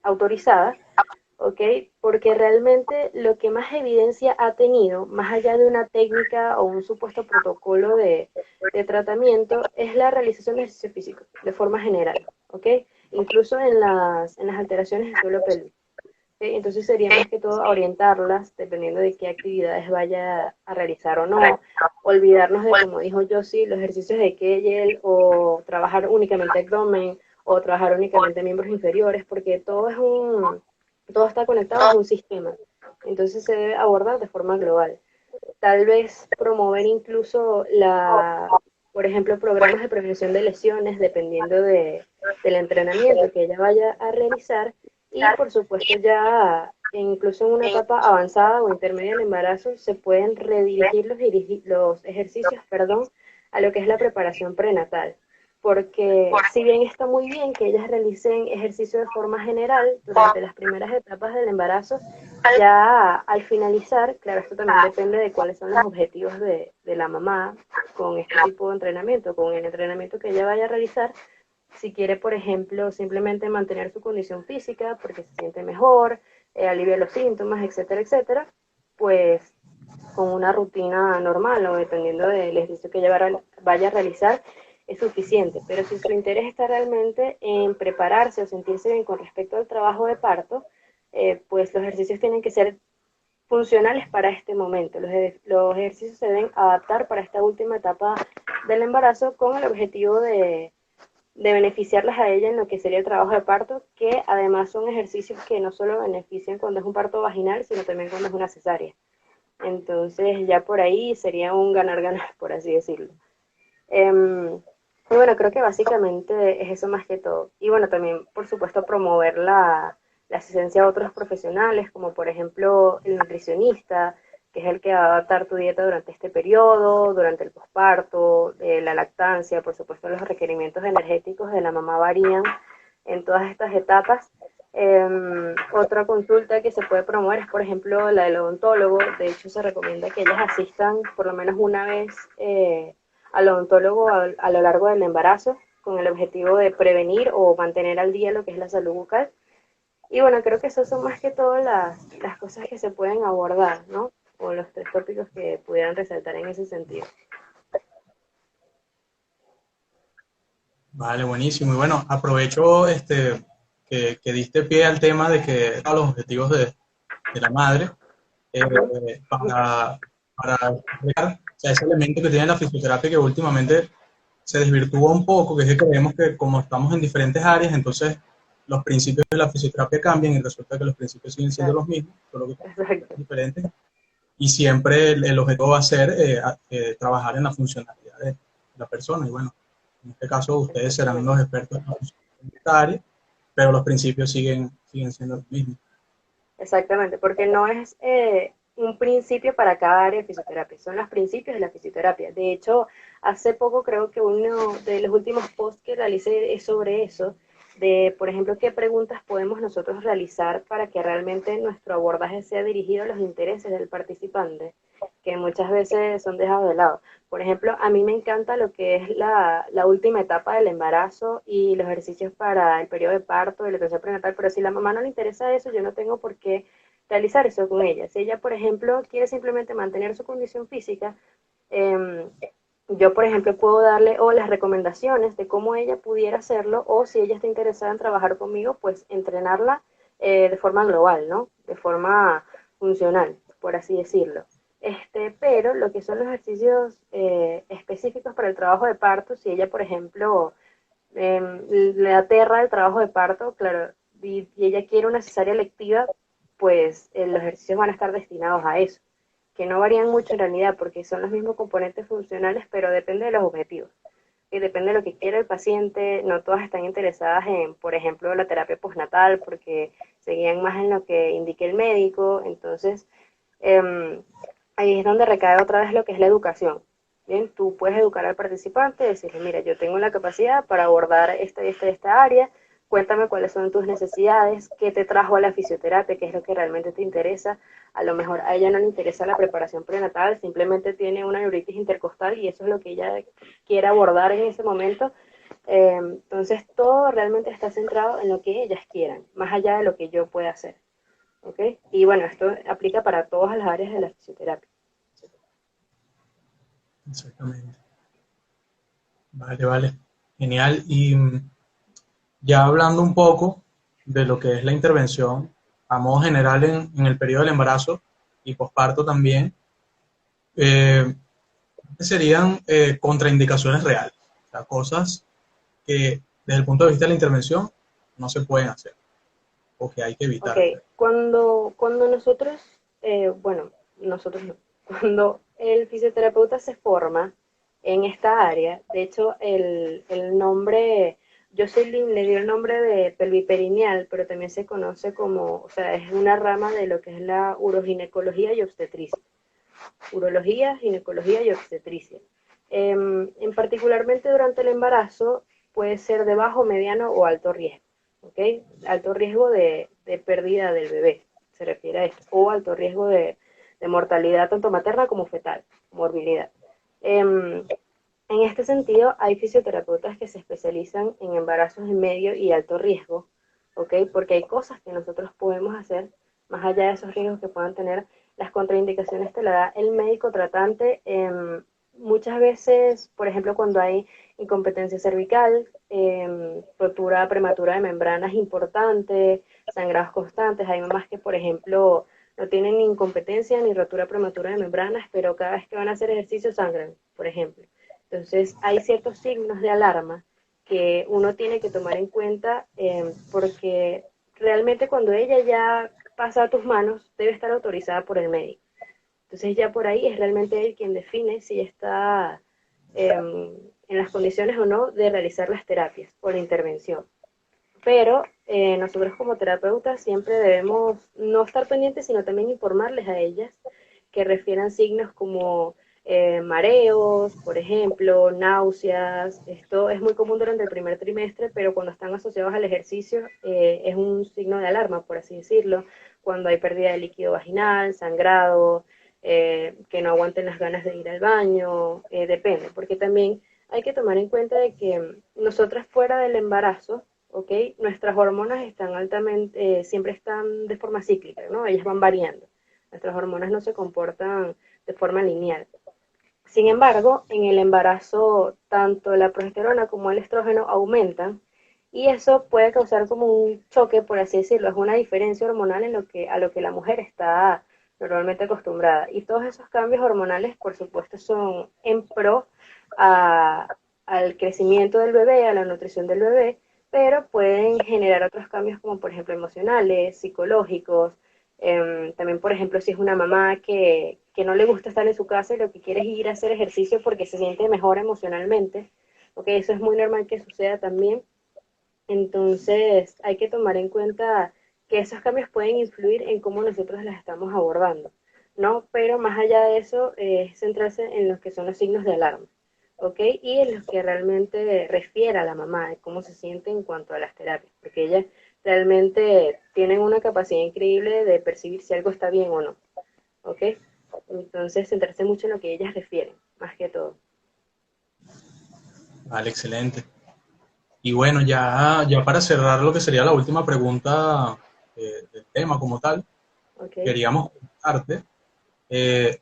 autorizada, ¿ok? Porque realmente lo que más evidencia ha tenido, más allá de una técnica o un supuesto protocolo de tratamiento, es la realización de ejercicio físico, de forma general, ¿ok? Incluso en las alteraciones del suelo pélvico. ¿Ok? Entonces sería más que todo orientarlas, dependiendo de qué actividades vaya a realizar o no, olvidarnos de, como dijo Josie, los ejercicios de Kegel o trabajar únicamente abdomen o trabajar únicamente miembros inferiores, porque todo está conectado a un sistema. Entonces se debe abordar de forma global. Tal vez promover incluso por ejemplo, programas de prevención de lesiones, dependiendo del entrenamiento que ella vaya a realizar. Y por supuesto ya incluso en una etapa avanzada o intermedia del embarazo se pueden redirigir los ejercicios, perdón, a lo que es la preparación prenatal. Porque si bien está muy bien que ellas realicen ejercicio de forma general durante las primeras etapas del embarazo, ya al finalizar, claro, esto también depende de cuáles son los objetivos de la mamá con este tipo de entrenamiento, con el entrenamiento que ella vaya a realizar. Si quiere, por ejemplo, simplemente mantener su condición física porque se siente mejor, alivia los síntomas, etcétera, etcétera, pues con una rutina normal o dependiendo del ejercicio que ella vaya a realizar es suficiente. Pero si su interés está realmente en prepararse o sentirse bien con respecto al trabajo de parto, pues los ejercicios tienen que ser funcionales para este momento. Los ejercicios se deben adaptar para esta última etapa del embarazo con el objetivo de beneficiarlas a ella en lo que sería el trabajo de parto, que además son ejercicios que no solo benefician cuando es un parto vaginal, sino también cuando es una cesárea. Entonces ya por ahí sería un ganar-ganar, por así decirlo. Y bueno, creo que básicamente es eso más que todo. Y bueno, también, por supuesto, promover la asistencia a otros profesionales, como por ejemplo el nutricionista, que es el que va a adaptar tu dieta durante este periodo, durante el posparto, la lactancia, por supuesto los requerimientos energéticos de la mamá varían en todas estas etapas. Otra consulta que se puede promover es, por ejemplo, la del odontólogo. De hecho, se recomienda que ellas asistan por lo menos una vez al odontólogo a lo largo del embarazo, con el objetivo de prevenir o mantener al día lo que es la salud bucal. Y bueno, creo que esas son más que todo las cosas que se pueden abordar, ¿no? O los tres tópicos que pudieran resaltar en ese sentido. Vale, buenísimo. Y bueno, aprovecho que diste pie al tema de que a los objetivos de la madre para explicar, o sea, ese elemento que tiene la fisioterapia que últimamente se desvirtúa un poco, que es que creemos que como estamos en diferentes áreas, entonces los principios de la fisioterapia cambian y resulta que los principios siguen siendo los mismos, solo que son diferentes. Y siempre el objetivo va a ser trabajar en la funcionalidad de la persona. Y bueno, en este caso ustedes serán los expertos en esta área, pero los principios siguen siendo los mismos. Exactamente, porque no es un principio para cada área de fisioterapia, son los principios de la fisioterapia. De hecho, hace poco creo que uno de los últimos posts que realicé es sobre eso, de, por ejemplo, qué preguntas podemos nosotros realizar para que realmente nuestro abordaje sea dirigido a los intereses del participante, que muchas veces son dejados de lado. Por ejemplo, a mí me encanta lo que es la última etapa del embarazo y los ejercicios para el periodo de parto y la atención prenatal, pero si a la mamá no le interesa eso, yo no tengo por qué realizar eso con ella. Si ella, por ejemplo, quiere simplemente mantener su condición física, eh, yo, por ejemplo, puedo darle o las recomendaciones de cómo ella pudiera hacerlo, o si ella está interesada en trabajar conmigo, pues entrenarla de forma global, ¿no? De forma funcional, por así decirlo. Pero lo que son los ejercicios específicos para el trabajo de parto, si ella, por ejemplo, le aterra el trabajo de parto, claro, y ella quiere una cesárea electiva, pues los ejercicios van a estar destinados a eso, que no varían mucho en realidad porque son los mismos componentes funcionales, pero depende de los objetivos. Y depende de lo que quiera el paciente, no todas están interesadas en, por ejemplo, la terapia postnatal, porque se guían más en lo que indique el médico. Entonces, ahí es donde recae otra vez lo que es la educación. Bien, tú puedes educar al participante, decirle, mira, yo tengo la capacidad para abordar esta área, cuéntame cuáles son tus necesidades, qué te trajo a la fisioterapia, qué es lo que realmente te interesa. A lo mejor a ella no le interesa la preparación prenatal, simplemente tiene una neuritis intercostal y eso es lo que ella quiere abordar en ese momento. Entonces todo realmente está centrado en lo que ellas quieran, más allá de lo que yo pueda hacer. ¿Ok? Y bueno, esto aplica para todas las áreas de la fisioterapia. Exactamente. Vale, vale. Genial. Y ya hablando un poco de lo que es la intervención a modo general en el periodo del embarazo y posparto también, ¿qué serían contraindicaciones reales? O sea, cosas que desde el punto de vista de la intervención no se pueden hacer o que hay que Ok, evitar. cuando nosotros, bueno, nosotros no, cuando el fisioterapeuta se forma en esta área, de hecho el nombre, Jocelyn le dio el nombre de pelviperineal, pero también se conoce como, o sea, es una rama de lo que es la uroginecología y obstetricia. Urología, ginecología y obstetricia. En particularmente durante el embarazo puede ser de bajo, mediano o alto riesgo. ¿Okay? Alto riesgo de pérdida del bebé, se refiere a esto, o alto riesgo de mortalidad tanto materna como fetal, morbilidad. En este sentido, hay fisioterapeutas que se especializan en embarazos de medio y alto riesgo, ¿ok? Porque hay cosas que nosotros podemos hacer, más allá de esos riesgos que puedan tener, las contraindicaciones te la da el médico tratante. Muchas veces, por ejemplo, cuando hay incompetencia cervical, rotura prematura de membranas importante, sangrados constantes, hay mamás que, por ejemplo, no tienen ni incompetencia ni rotura prematura de membranas, pero cada vez que van a hacer ejercicio sangran, por ejemplo. Entonces, hay ciertos signos de alarma que uno tiene que tomar en cuenta porque realmente cuando ella ya pasa a tus manos, debe estar autorizada por el médico. Entonces, ya por ahí es realmente él quien define si está en las condiciones o no de realizar las terapias o la intervención. Pero nosotros como terapeutas siempre debemos no estar pendientes, sino también informarles a ellas que refieran signos como mareos, por ejemplo, náuseas. Esto es muy común durante el primer trimestre, pero cuando están asociados al ejercicio es un signo de alarma, por así decirlo. Cuando hay pérdida de líquido vaginal, sangrado, que no aguanten las ganas de ir al baño, depende, porque también hay que tomar en cuenta de que nosotras fuera del embarazo, ¿ok? Nuestras hormonas están altamente, siempre están de forma cíclica, ¿no? Ellas van variando. Nuestras hormonas no se comportan de forma lineal. Sin embargo, en el embarazo, tanto la progesterona como el estrógeno aumentan y eso puede causar como un choque, por así decirlo, es una diferencia hormonal a lo que la mujer está normalmente acostumbrada. Y todos esos cambios hormonales, por supuesto, son en pro a, al crecimiento del bebé, a la nutrición del bebé, pero pueden generar otros cambios como por ejemplo emocionales, psicológicos. También, por ejemplo, si es una mamá que no le gusta estar en su casa y lo que quiere es ir a hacer ejercicio porque se siente mejor emocionalmente, porque eso es muy normal que suceda también. Entonces, hay que tomar en cuenta que esos cambios pueden influir en cómo nosotros las estamos abordando, ¿no? Pero más allá de eso, es centrarse en los que son los signos de alarma, ¿ok? Y en los que realmente refiere a la mamá, de cómo se siente en cuanto a las terapias, porque ellas realmente tienen una capacidad increíble de percibir si algo está bien o no, ¿ok? Entonces, centrarse mucho en lo que ellas refieren, más que todo. Vale, excelente. Y bueno, ya para cerrar lo que sería la última pregunta del tema como tal, ¿Ok? queríamos preguntarte qué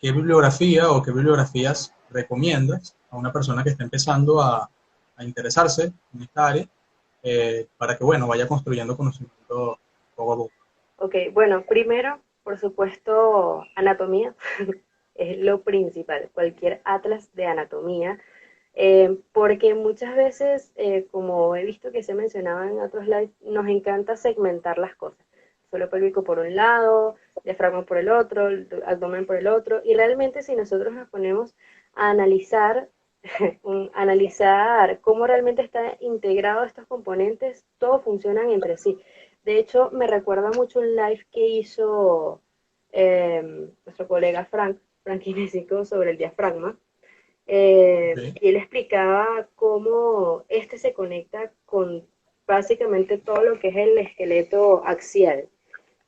bibliografía o qué bibliografías recomiendas a una persona que está empezando a interesarse en esta área para que, bueno, vaya construyendo conocimiento poco a poco. Ok, bueno, primero, por supuesto, anatomía es lo principal, cualquier atlas de anatomía, porque muchas veces, como he visto que se mencionaba en otros lives, nos encanta segmentar las cosas. Suelo pélvico por un lado, diafragma por el otro, el abdomen por el otro, y realmente si nosotros nos ponemos a analizar, analizar cómo realmente están integrados estos componentes, todos funcionan entre sí. De hecho, me recuerda mucho un live que hizo nuestro colega Frank Inésico sobre el diafragma, Ok. y él explicaba cómo este se conecta con básicamente todo lo que es el esqueleto axial.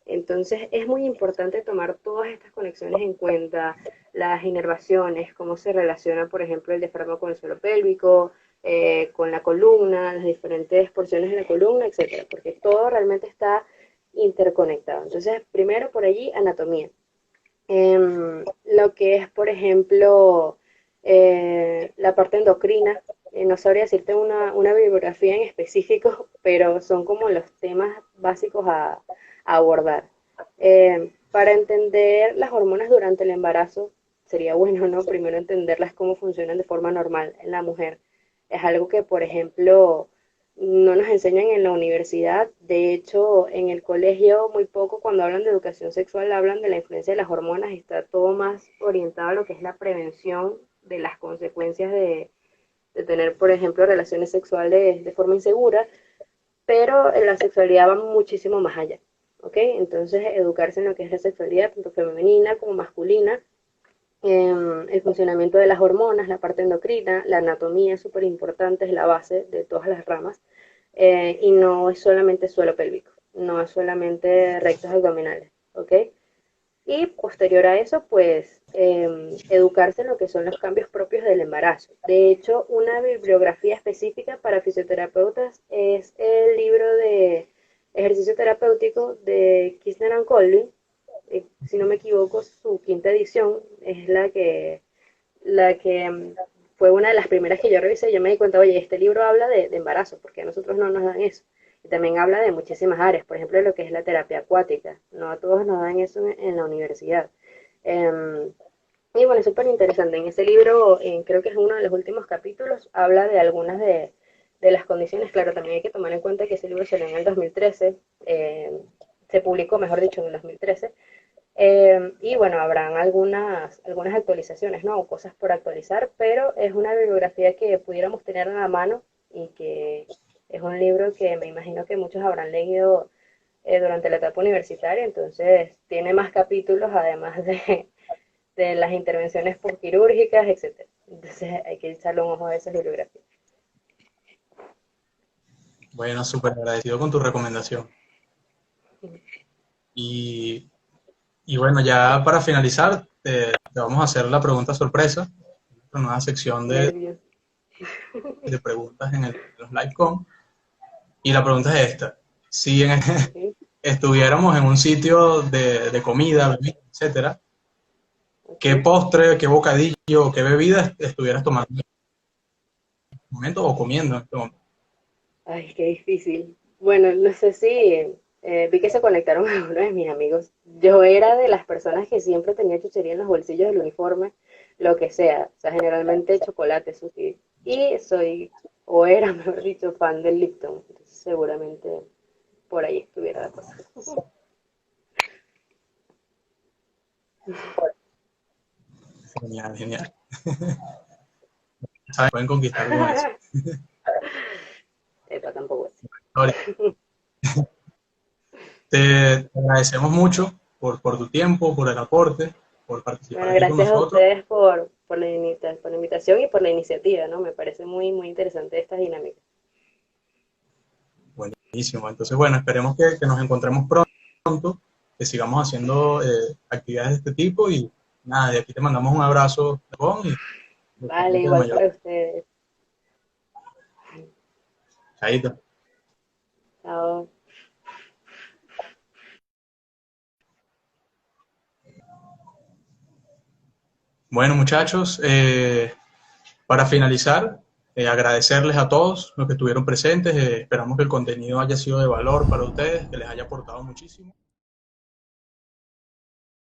Entonces es muy importante tomar todas estas conexiones en cuenta, las inervaciones, cómo se relaciona, por ejemplo, el diafragma con el suelo pélvico, con la columna, las diferentes porciones de la columna, etcétera, porque todo realmente está interconectado. Entonces, primero por allí, anatomía. Lo que es, por ejemplo, la parte endocrina, no sabría decirte una bibliografía en específico, pero son como los temas básicos a abordar. Para entender las hormonas durante el embarazo, sería bueno, ¿no? Primero entenderlas cómo funcionan de forma normal en la mujer. Es algo que, por ejemplo, no nos enseñan en la universidad. De hecho, en el colegio muy poco cuando hablan de educación sexual hablan de la influencia de las hormonas. Está todo más orientado a lo que es la prevención de las consecuencias de tener, por ejemplo, relaciones sexuales de forma insegura, pero en la sexualidad va muchísimo más allá, ¿ok? Entonces, educarse en lo que es la sexualidad, tanto femenina como masculina, el funcionamiento de las hormonas, la parte endocrina, la anatomía es súper importante, es la base de todas las ramas, y no es solamente suelo pélvico, no es solamente rectos abdominales, ¿ok? Y posterior a eso, pues, educarse en lo que son los cambios propios del embarazo. De hecho, una bibliografía específica para fisioterapeutas es el libro de ejercicio terapéutico de Kirsten and Colvin. Si no me equivoco, su quinta edición es la que fue una de las primeras que yo revisé. Yo me di cuenta, oye, este libro habla de embarazo, porque a nosotros no nos dan eso. Y también habla de muchísimas áreas, por ejemplo, de lo que es la terapia acuática. No a todos nos dan eso en la universidad. Eh, y bueno, es súper interesante. En ese libro, creo que es uno de los últimos capítulos, habla de algunas de las condiciones. Claro, también hay que tomar en cuenta que ese libro salió en el 2013, se publicó, mejor dicho, en el 2013. Y bueno, habrán algunas actualizaciones, ¿no? O cosas por actualizar, pero es una bibliografía que pudiéramos tener a la mano y que es un libro que me imagino que muchos habrán leído durante la etapa universitaria, entonces tiene más capítulos además de las intervenciones quirúrgicas, etcétera. Entonces hay que echarle un ojo a esa bibliografía. Bueno, súper agradecido con tu recomendación. Y, y bueno, ya para finalizar, te vamos a hacer la pregunta sorpresa, una nueva sección Nervios. de preguntas en los LiveCon. Y la pregunta es esta. Si ¿Sí? estuviéramos en un sitio de comida, bebida, etcétera, ¿qué ¿Ok? postre, qué bocadillo, qué bebida estuvieras tomando en este momento o comiendo en este momento? Ay, qué difícil. Bueno, no sé si vi que se conectaron algunos de mis amigos. Yo era de las personas que siempre tenía chuchería en los bolsillos del uniforme, lo que sea. O sea, generalmente chocolate, eso sí. Y soy, o era, mejor dicho, fan del Lipton. Entonces, seguramente por ahí estuviera la cosa. Genial, genial. ¿Saben? Pueden conquistar con eso. Epa, tampoco es. Te agradecemos mucho por tu tiempo, por el aporte, por participar Bueno, aquí con gracias a nosotros. ustedes por la invitación y por la iniciativa, ¿no? Me parece muy, muy interesante esta dinámica. Buenísimo. Entonces, bueno, esperemos que nos encontremos pronto, que sigamos haciendo actividades de este tipo y nada, de aquí te mandamos un abrazo y Vale, deseándote el igual mayor. para ustedes. Chaito. Chao. Bueno, muchachos, para finalizar, agradecerles a todos los que estuvieron presentes. Esperamos que el contenido haya sido de valor para ustedes, que les haya aportado muchísimo.